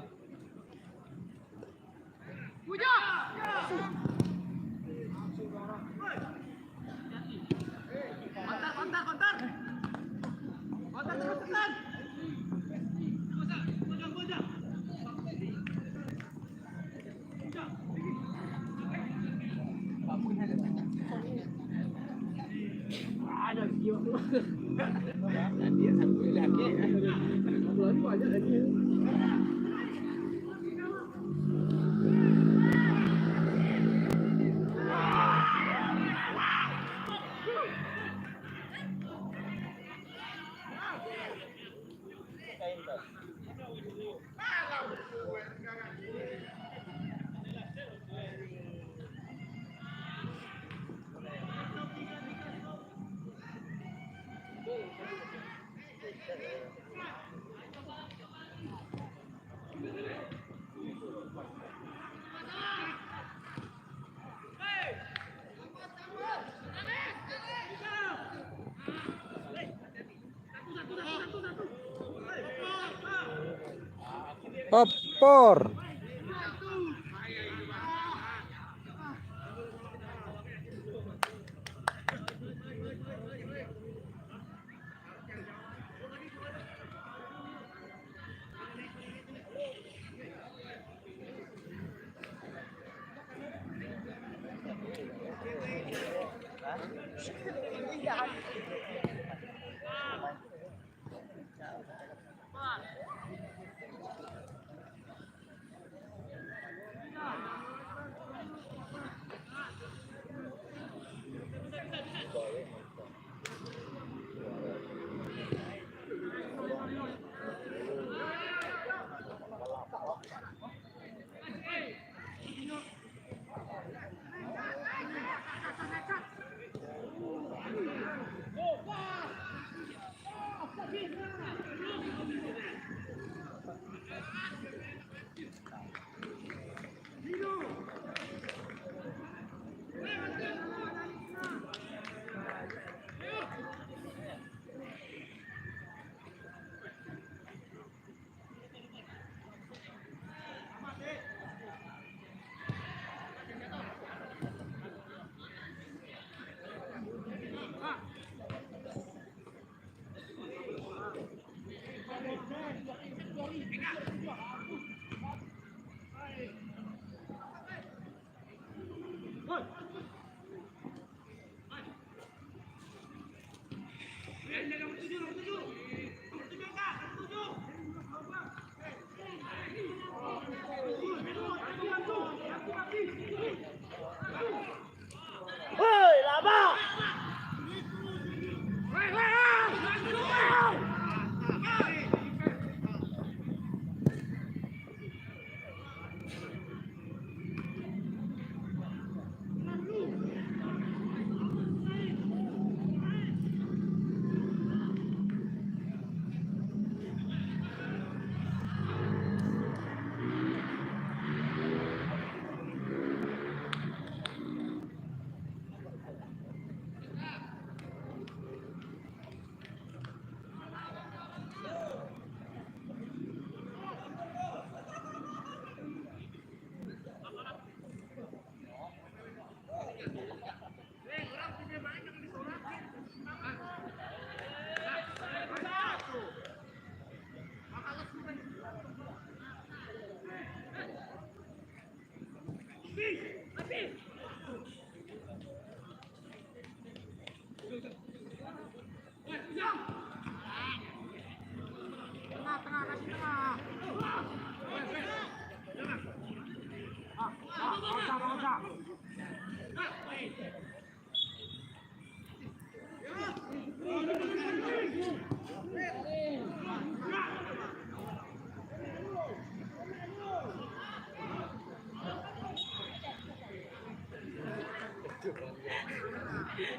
Opor. Woi, lama.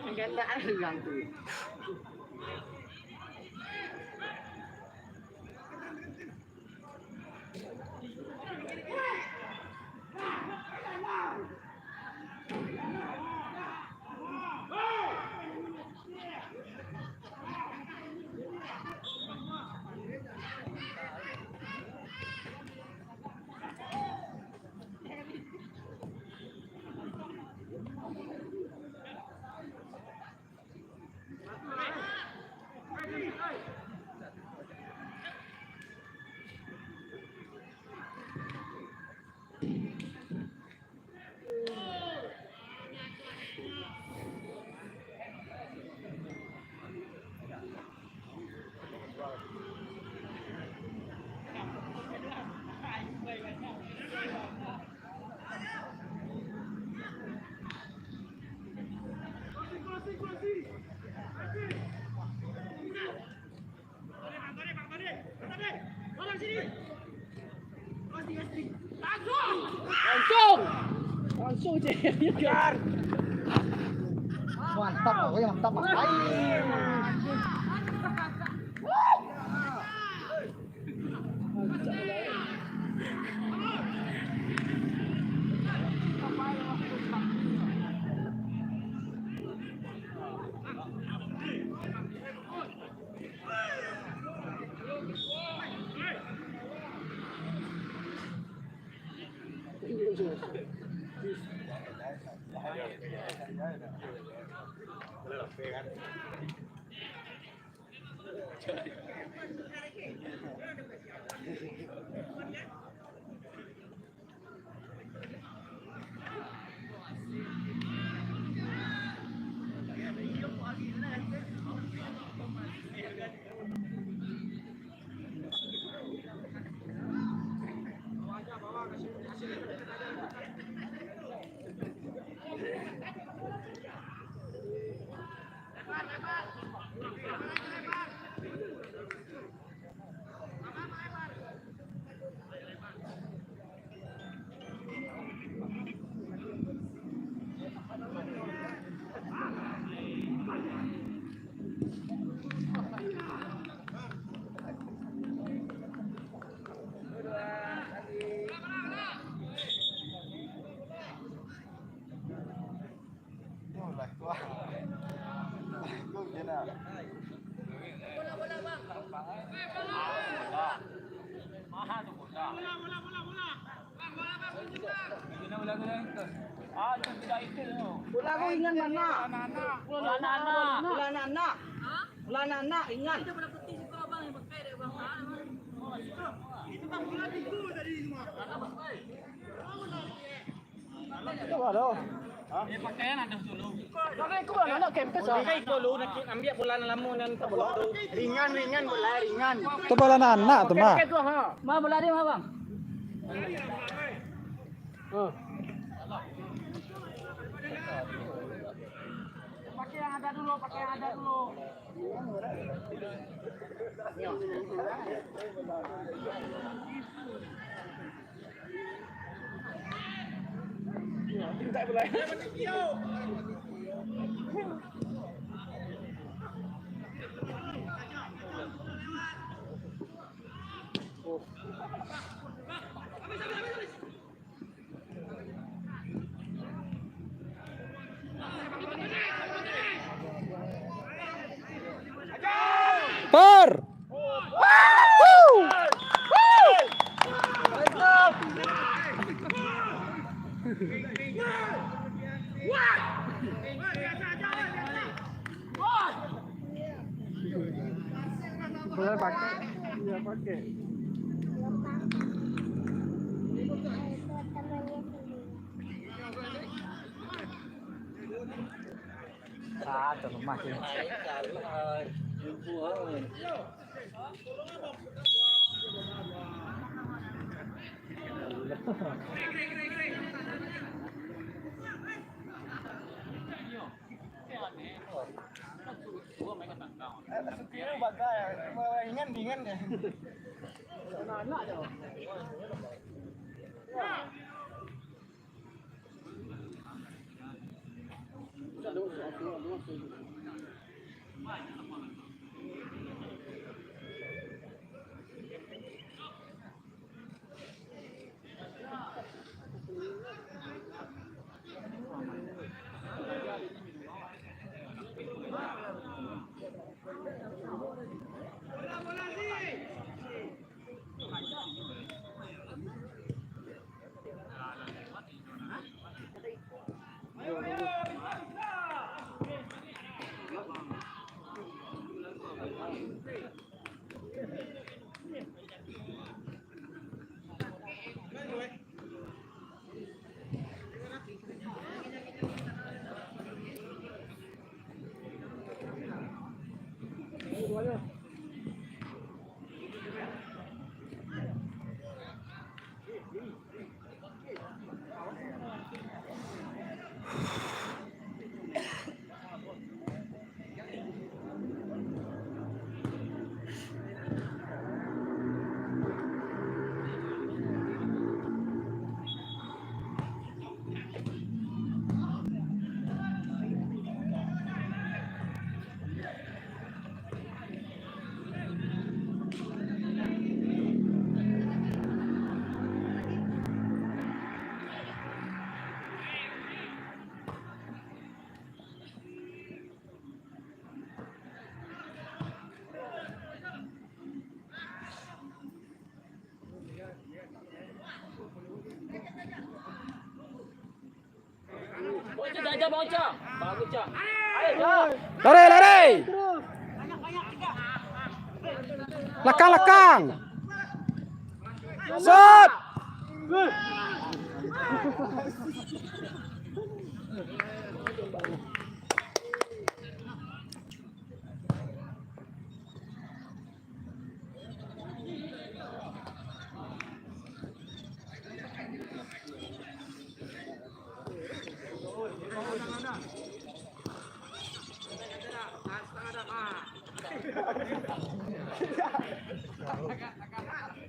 Ang ganda lang to. Langsung je. Mantap, pokoknya mantap. Wala ko ingan mana. Wala nana. Wala nana ingan. Coba dong. Pakaian ada dulu. Bakal aku anak kempes ah. Kai dulu nak ambil bola lamun dan bola tu. Ringan bola ringan. Tu bola anak tu mah. Pakai tu ha. Ma bola dia ma bang. Pakai yang ada dulu, pakai yang ada dulu. Per. Boleh pakai. Iya pakai. Satu rumah sini. Sekiranya bagai ringan deh. Anak-anak tu. Dah bang Cak. Bagus Cak. Ayo Cak. Lari. Lekang. Set.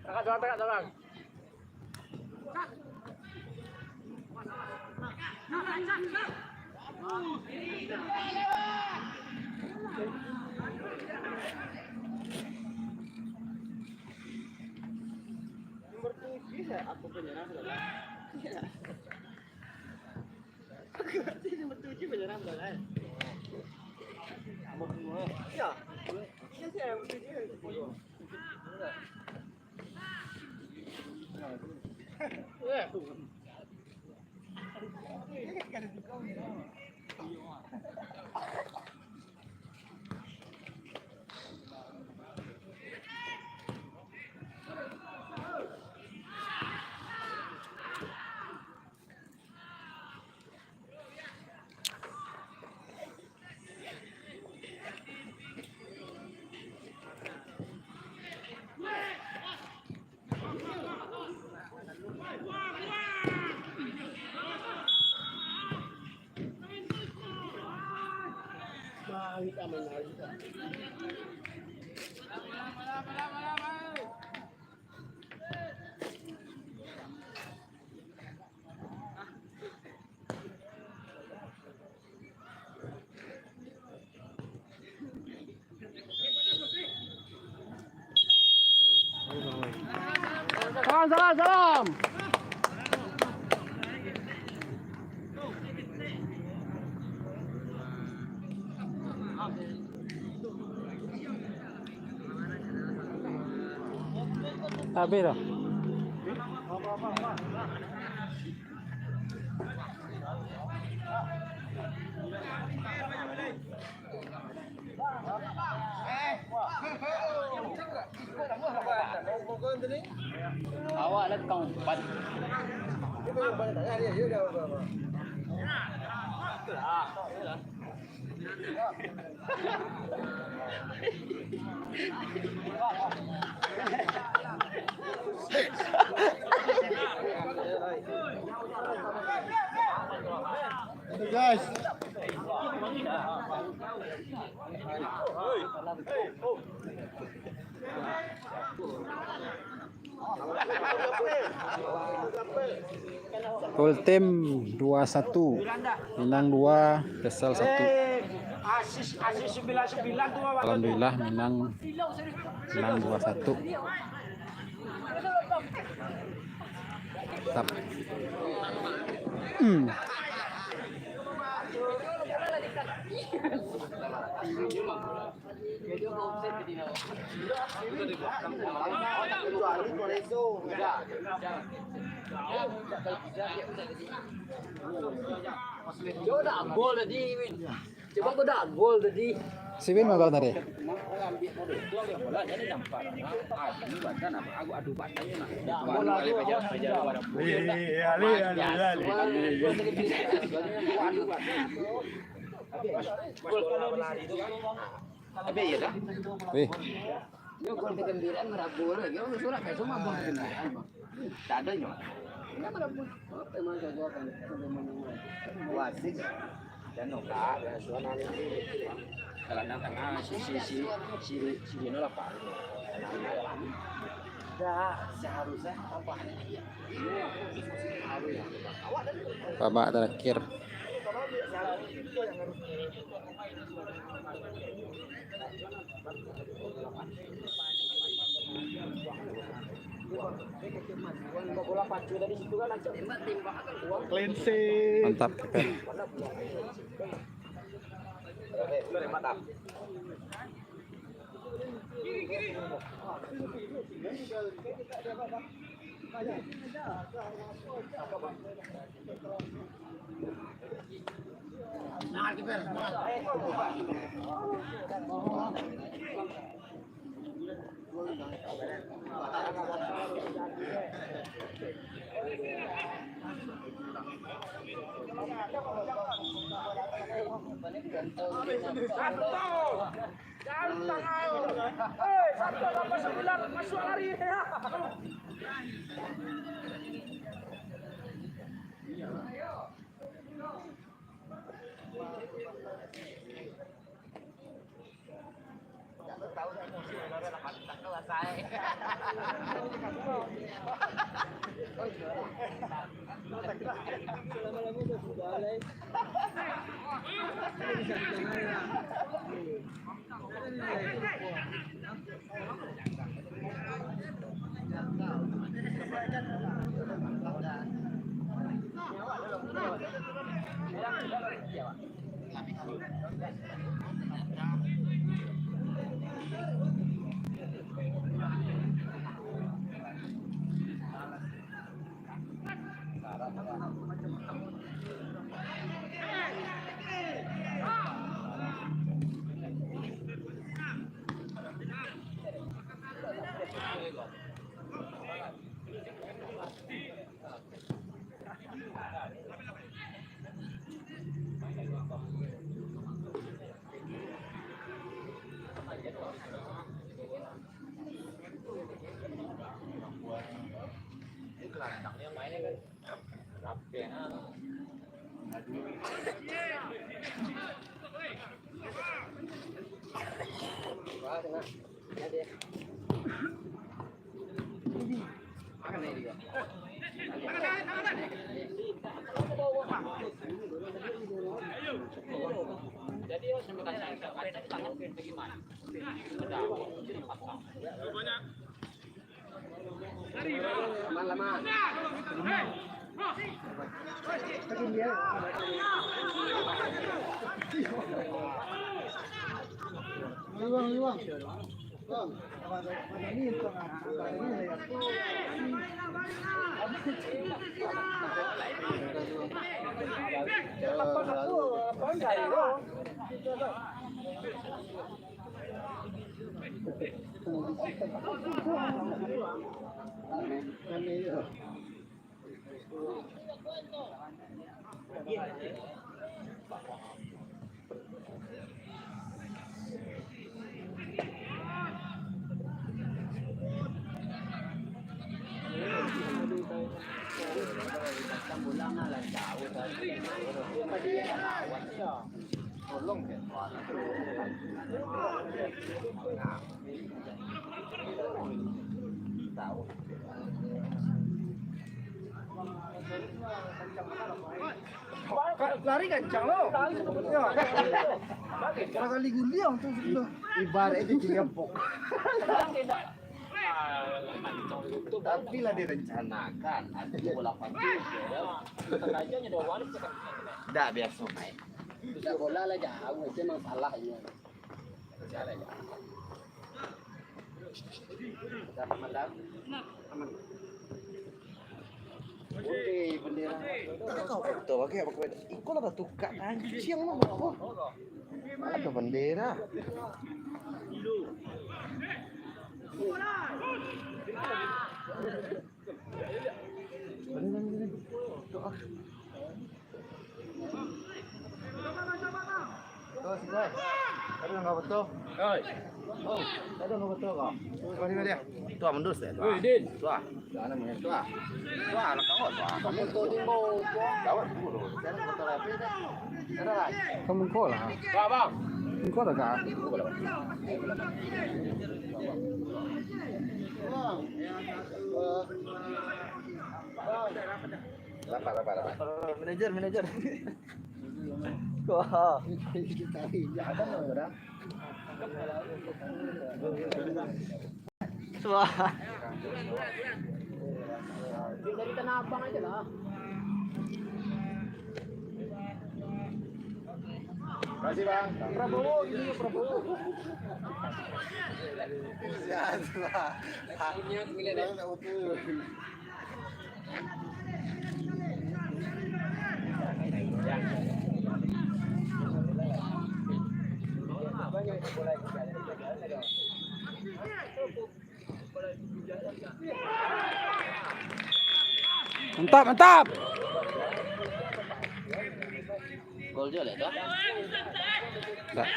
Tengah dorang. Nomor 7 aku penyerang sudah. Nomor 7 penyerang sudah. Ya. Iya sih nomor 7. Salam. Habis dah. Awak lah kau empat. Guys. Full team 2-1. Minang 2, Kesal 1. Asis 99 tuh Alhamdulillah menang 2-1. Tap. Kau dah gol tadi, Win. Coba kau dah gol tadi. Si Win mau tadi. Tapi ya dah. Wih, Yo gol kegembiraan merabur lagi. Yo surat kayak semua gol kegembiraan. Tak ada nyo. Ini merabur. Apa yang mau gol kan? Wasit. Dan nokak, suara Kalau tengah si Dino lah Pak. seharusnya apa? babak terakhir. Bola pacu tadi situ kan langsung clean sheet. Mantap kiper. Mantap. Masuk lari ya. tengah. Ya dia. Makan ini dia. Jadi sampai kacang tangan bagaimana? Lama-lama. Liwang. Bang, ini lari kencang lo. Ya. Kali guliang tuh sudah. Ibarat itu cilempok. Tapi lah direncanakan, ada bola pantai. Sengaja ada waris kan. Enggak biar sungai. Bisa bola lah jauh, itu memang salah ini. Salah ya. Aman. Oke, bendera. Kau betul pakai apa kau? Ikut lah tukar anjing lo apa? Ada bendera. Tuh, sini. Ada nggak betul? Oi. Oh, ada nggak betul kau? Mana dia? Tuh, mendus ya. Oi, Din. Tuh. Jangan main tuh. Tuh, anak kau tuh. Kamu tuh di bawah. Gawat dulu. Jangan betul apa ini? Ada lagi. Kamu kau lah. Pak, Bang. Kau ada kah? Lapar. Manajer. Kok? Ada nggak? Wah. Dari Tanah Abang aja lah. Kasih bang. Prabowo, ini Prabowo. Siap lah. Akhirnya pemilihan ya. Mantap. Gol juga lah, Dah.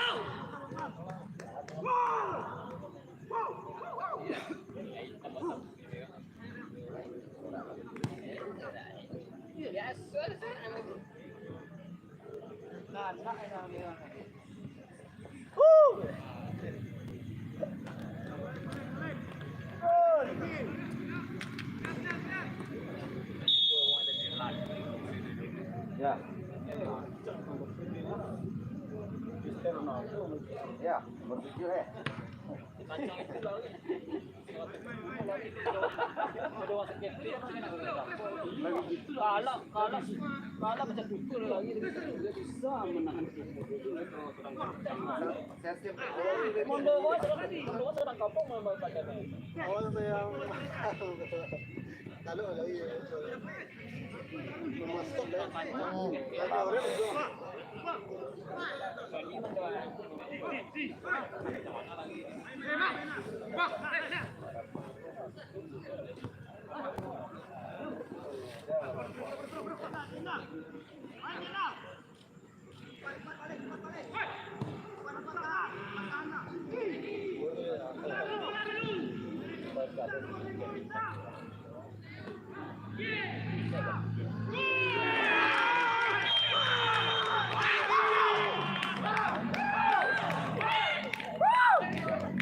Ya. Ya, bertujuh ya. Kalah macam pukul lagi dia bisa menahan Mondowo sedang kampung mau pakai. Oh, yang kalau lagi memasuk deh. Ada orang juga.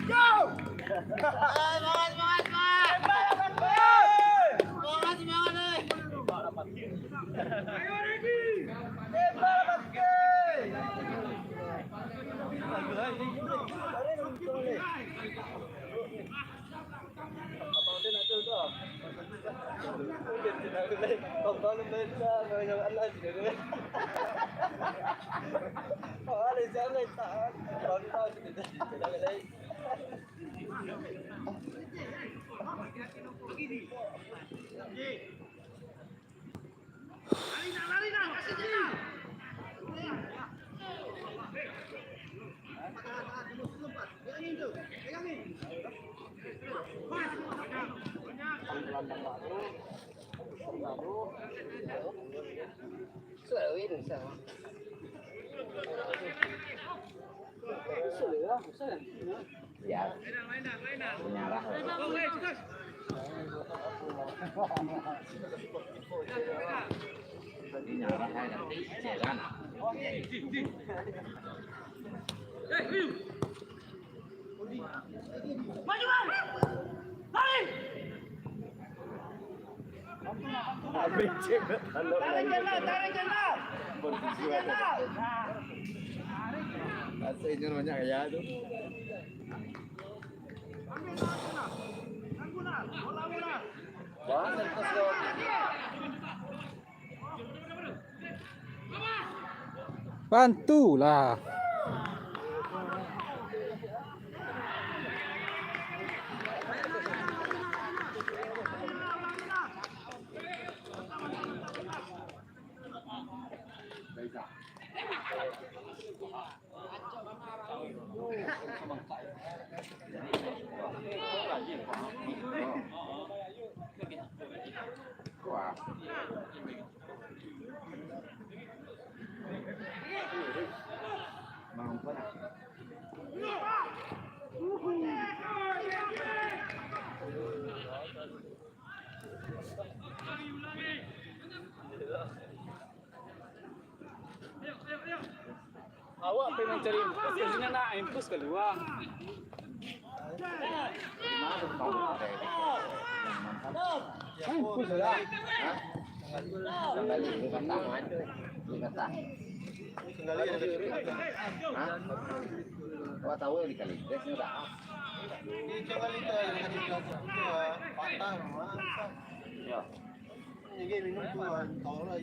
Go! Aslinya banyak ya tuh. Bantulah. Awak pengen cari impus, biasanya nak impus keluar. Kau tahu yang dikali itu sudah. Ya. Ini minum tuan, tahu lah.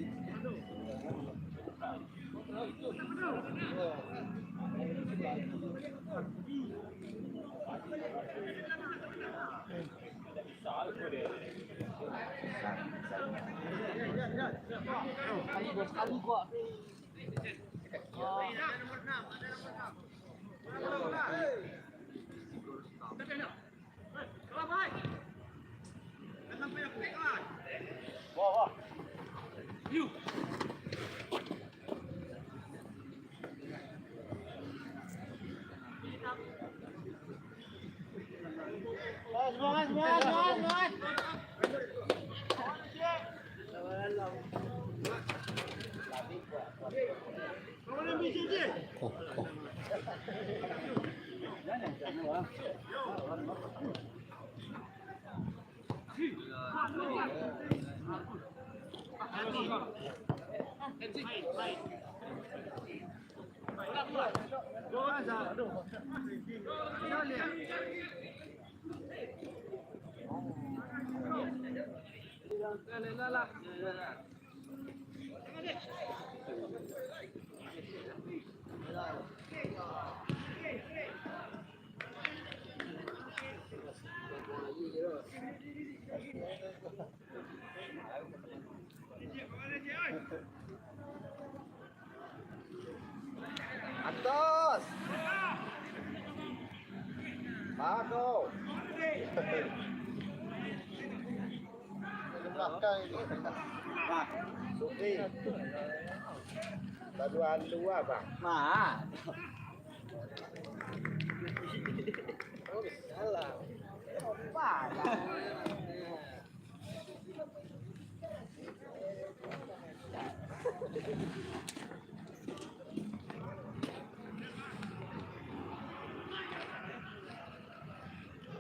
Atas. Bago. Belakang ini. Suki. Baduan dua, Bang. Nah. Salah. Apa?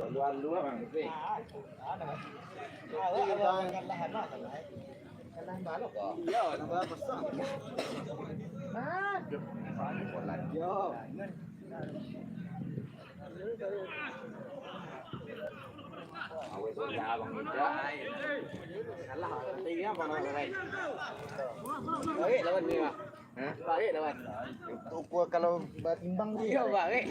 Luan dua bang. Kalahan balok kok. Iya, nambah besar. Yo. Awet sudah bang Ida. Kalah tiga apa namanya? Baik lawan ni pak. Baik lawan. Ukur kalau berimbang dia. Baik.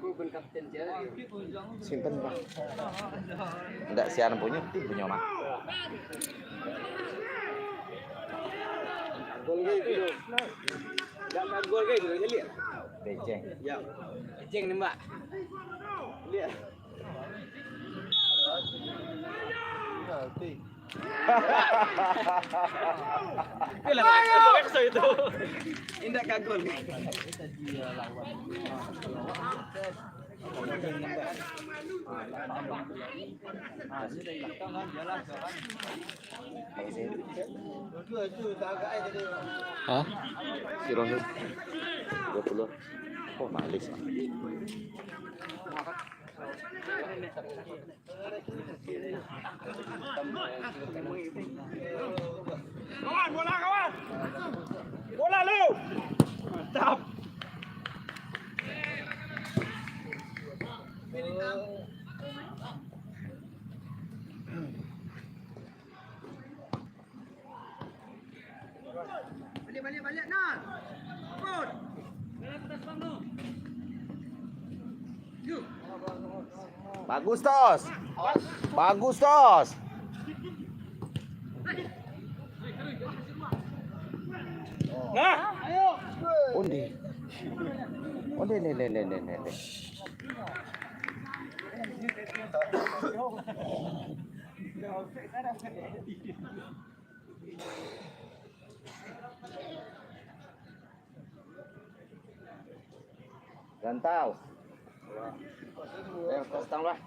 Bukan kapten dia. Simpen bang. Enggak siaran punya, punya mah. Gol gitu. Enggak gol gitu dia lihat. Beceng. Ya. Jeng ni mbak. Lihat. Ayo. Itu. Indah kagol. Hah? Si Rohit 20. Oh, malis. Kawan, bola kawan. Bola lu. Mantap. Balik nah. Put. Bagus tos. Bagus tos. Nah, Undi. Undi le. Gantau. Tos tang lah.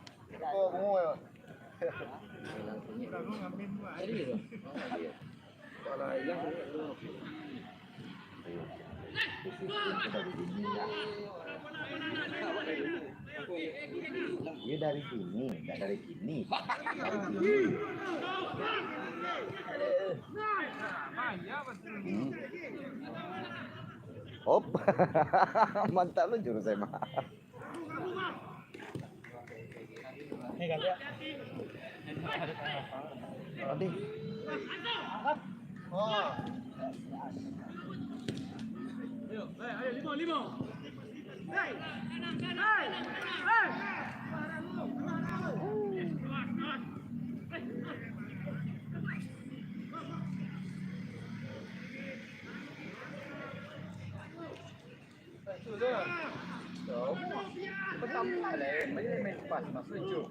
Dia dari sini, enggak dari sini. Hop. Mantap lu jurus saya mah. Adi. Main cepat masuk hijau.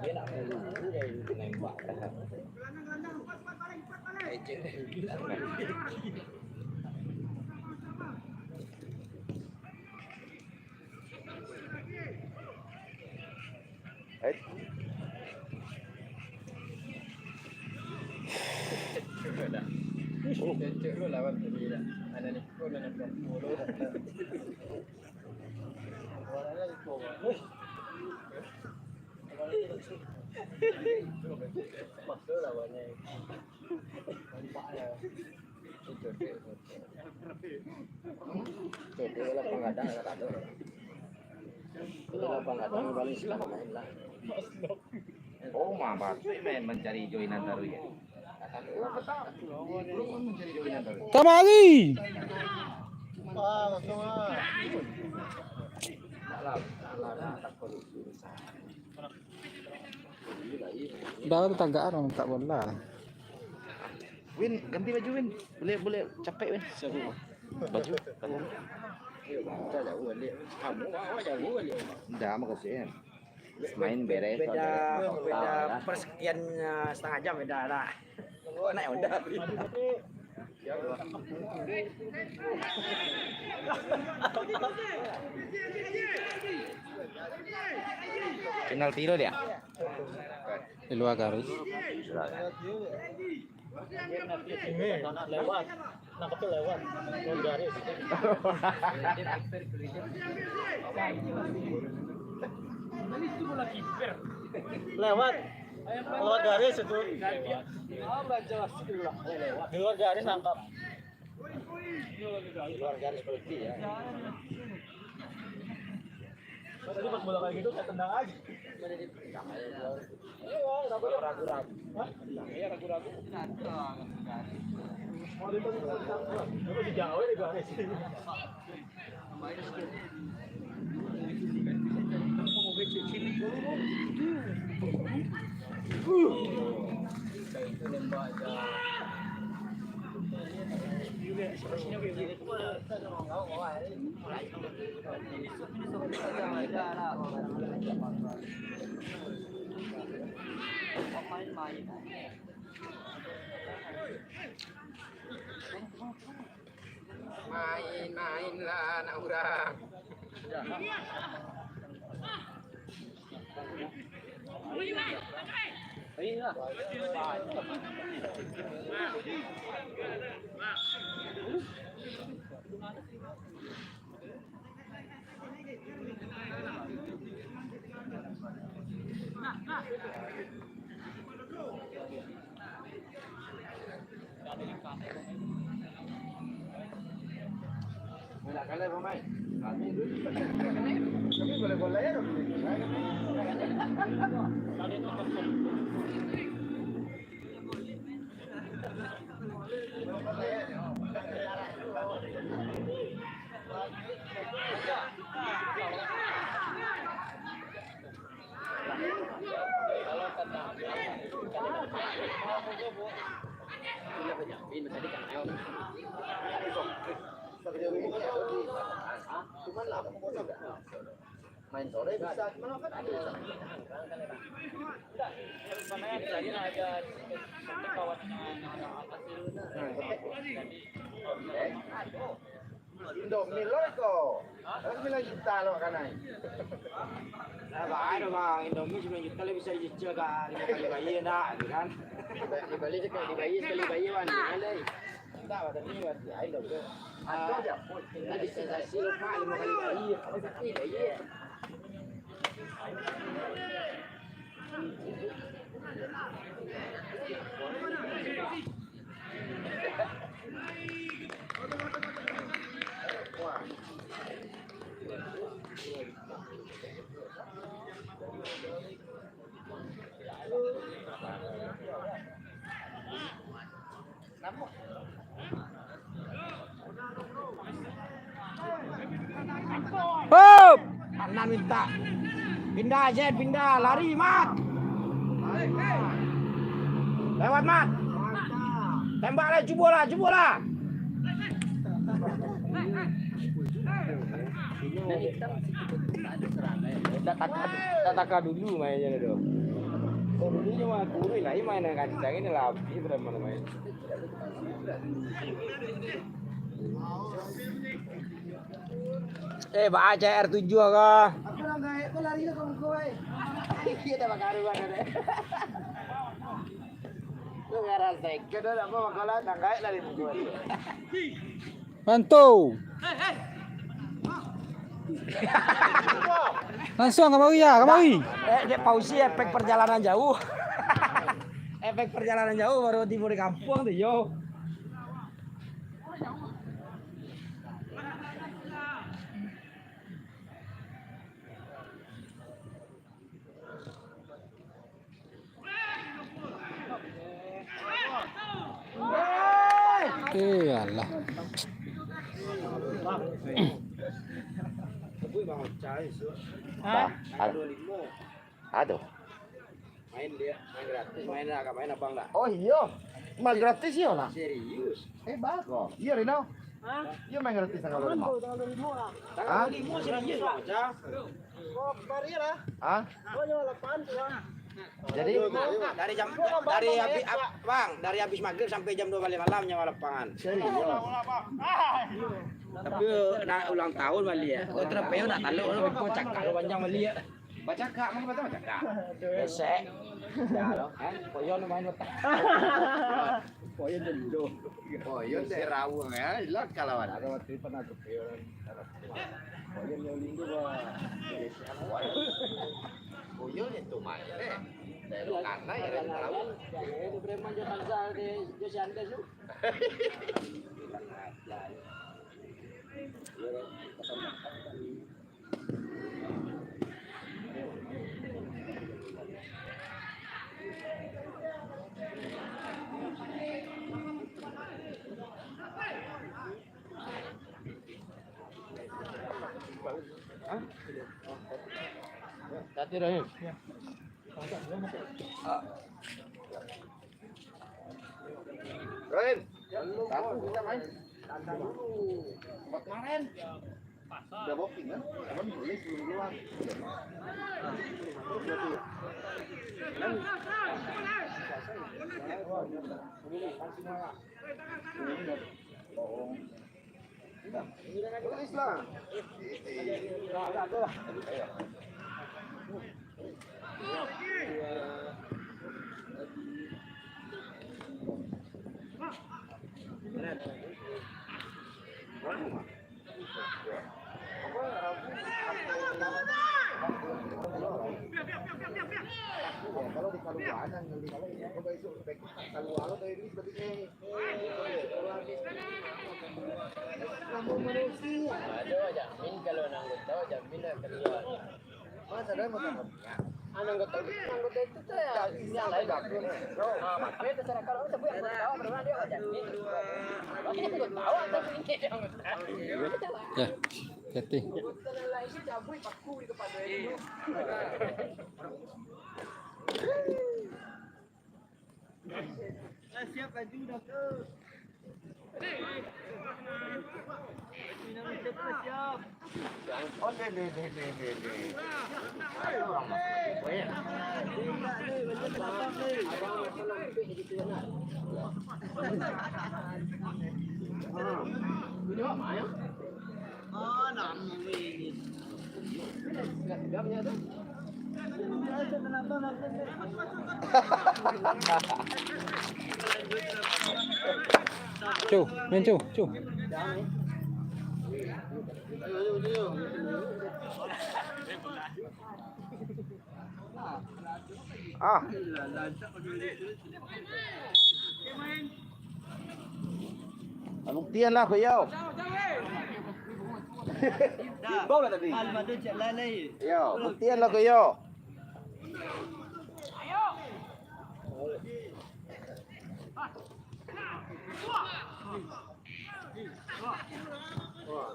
Dia nak melulu dari nembak. Cek lu lawan tadi dah. Ana ni kau nak mulu. Warna ni kau. Masuk lawannya. Nampaknya. Itu dia. Itu lah pengadang kata tu. Kalau pengadang paling silah main lah. Oh, mama, main mencari joinan taruh ya. Tama lagi. Dah tetanggaan orang tak bola. Win, ganti baju Win. Boleh capek Win. Baju. Enggak, makasih. Main beres. Beda persekian setengah jam beda lah. Naik udah. Penalti lo dia. Di luar garis. Lewat. Nangkepnya lewat. Mau garis. Lewat. Lewat garis itu. Di luar garis nangkap. Di luar garis berarti ya. Tadi pas bola kayak gitu saya tendang aja. Ragu-ragu. Iya ragu-ragu. Coba dijauhin di garis. Main-mainlah anak orang. Boleh kalah pemain. Tapi boleh bola ya. Main sore bisa, cuma kan ada. Indomie lo kok. Harus 9 juta lo kan ai. Nah, ada bang, Indomie 9 juta lebih bisa cicil kan 5 kali bayi enggak kan? Dibeli sekali bayi wan boleh. Enggak, tapi buat air dong. Ada aja. Tadi sensasi lupa 5 kali bayi. Tapi bayi. Hop! Kanan minta. Pindah aja, pindah, lari, Mat. Lewat, Mat. Tembak lah, cubu lah. Taka dulu mainnya dong. Dulu cuma kuri lah, ini mainan kacang ini lapi berapa main. Pak CR7 kah? Aku lang gaya ko lari na kung kowe. Kita makaruan na deh. Lu ngaran second na mo makala nangay lari mo ko. Mantu. Langsung kamawi. Dia pausi efek perjalanan jauh. Efek perjalanan jauh baru tiba di kampung tuh yo. Alah. Aduh. Main dia, main gratis, main agak main abang lah. Oh iya. Main gratis ya lah. Serius. Bagus. Iya Rino. Iya main gratis tanggal 5. Tanggal 5 serius baca. Oh, ah? Oh, jual 8 ya. Jadi Dari jam dari habis maghrib sampai jam 2 balik malam nyawa lapangan. serius. Tapi nak ulang tahun balik ya. Kau terpeu nak taluk kau cakap panjang balik ya. Baca kak, mau baca kak. Besek. Ya loh, kan? Koyon main letak. Koyon dulu. Oh, iya saya rawang ya. Ilah kalau ada. Ada waktu pernah kepeu. Koyon yang linggu bah. Koyo itu main deh. Dari karena ya dari rawang. Itu preman jo bangsa de jo sianda ju. Tadi Rahim. Rahim. Satu kita main. Kemarin. Udah booking kan? Cuman boleh sebelum keluar. Tulis lah. Kalau di Kaluan yang ngeli kalau ini kok besok baik Kaluan lo dari seperti ini. Ada jamin kalau anggota jamin kerja. Mas ada mau tangkapnya. Anggota itu tuh ya yang lain gabung. Nah, makanya itu cara kalau tapi yang tahu pernah dia jamin. Makanya aku tahu tapi ini anggota. Ya, setting. Lain sih cabut paku di kepada itu. Siap baju dah ke. Siap. Oh, deh. Ada orang masuk. Oh, ya. Oh, nama ini. Cu, main cu. Ah. Buktian lah Koyo. Bau lah tadi. Almado cek lalai. Yo, buktian lah Koyo.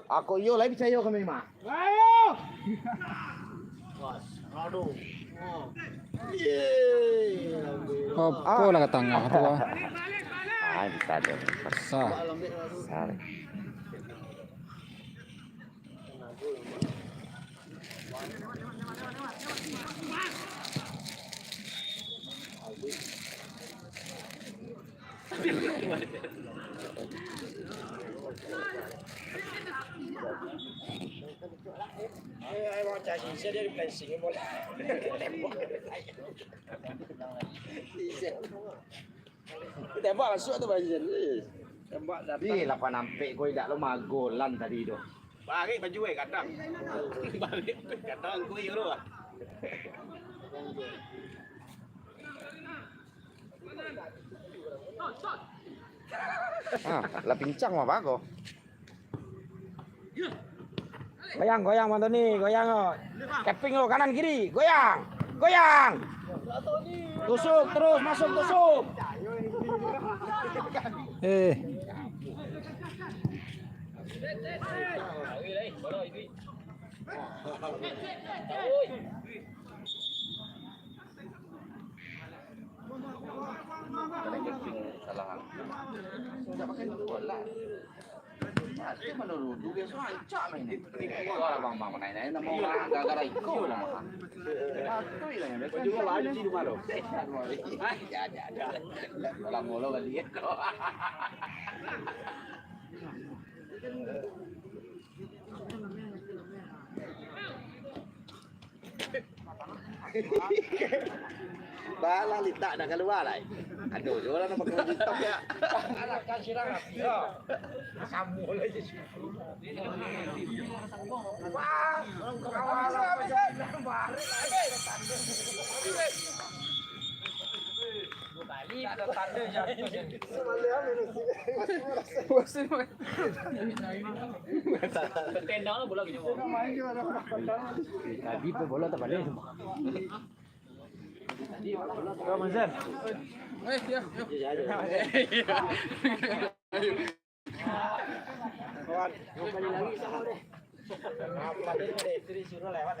Aku yo lagi percaya kami mah. Ayo. Aduh. Apa lah ke tengah tu ah. Bisa deh. Sah. Sare. Ayo mau cari sisa dia di placing boleh. Tembak masuk tu banjir. Tembak Di lapan nampak kau tidak lo magolan tadi tu. Bagi baju kadang. Bagi kadang kau yo lah. Lah pincang mah bago. Goyang Mantoni, goyang oh. Keping lo kanan kiri, goyang. Tusuk terus masuk tusuk. Đây, bỏ rồi đi. Salah. Enggak pakai bola. Itu menurut juga soal cak main itu. Orang bang main ini nama orang gara-gara ikut lah. Itu yang dia juga wajib di rumah lo. Ya. Dalam mulu kali ya. Bala litak nak keluar lah. Aduh, jualan nama keluar TikTok ya. Anak kan sirang ya. Kamu aja sih. Wah, kawan Bali ada tanda tendang bola gitu. Tadi pe bola tak balik semua. Kau Mazhar. Kawan, kembali lagi sama deh. Apa deh, disuruh lewat.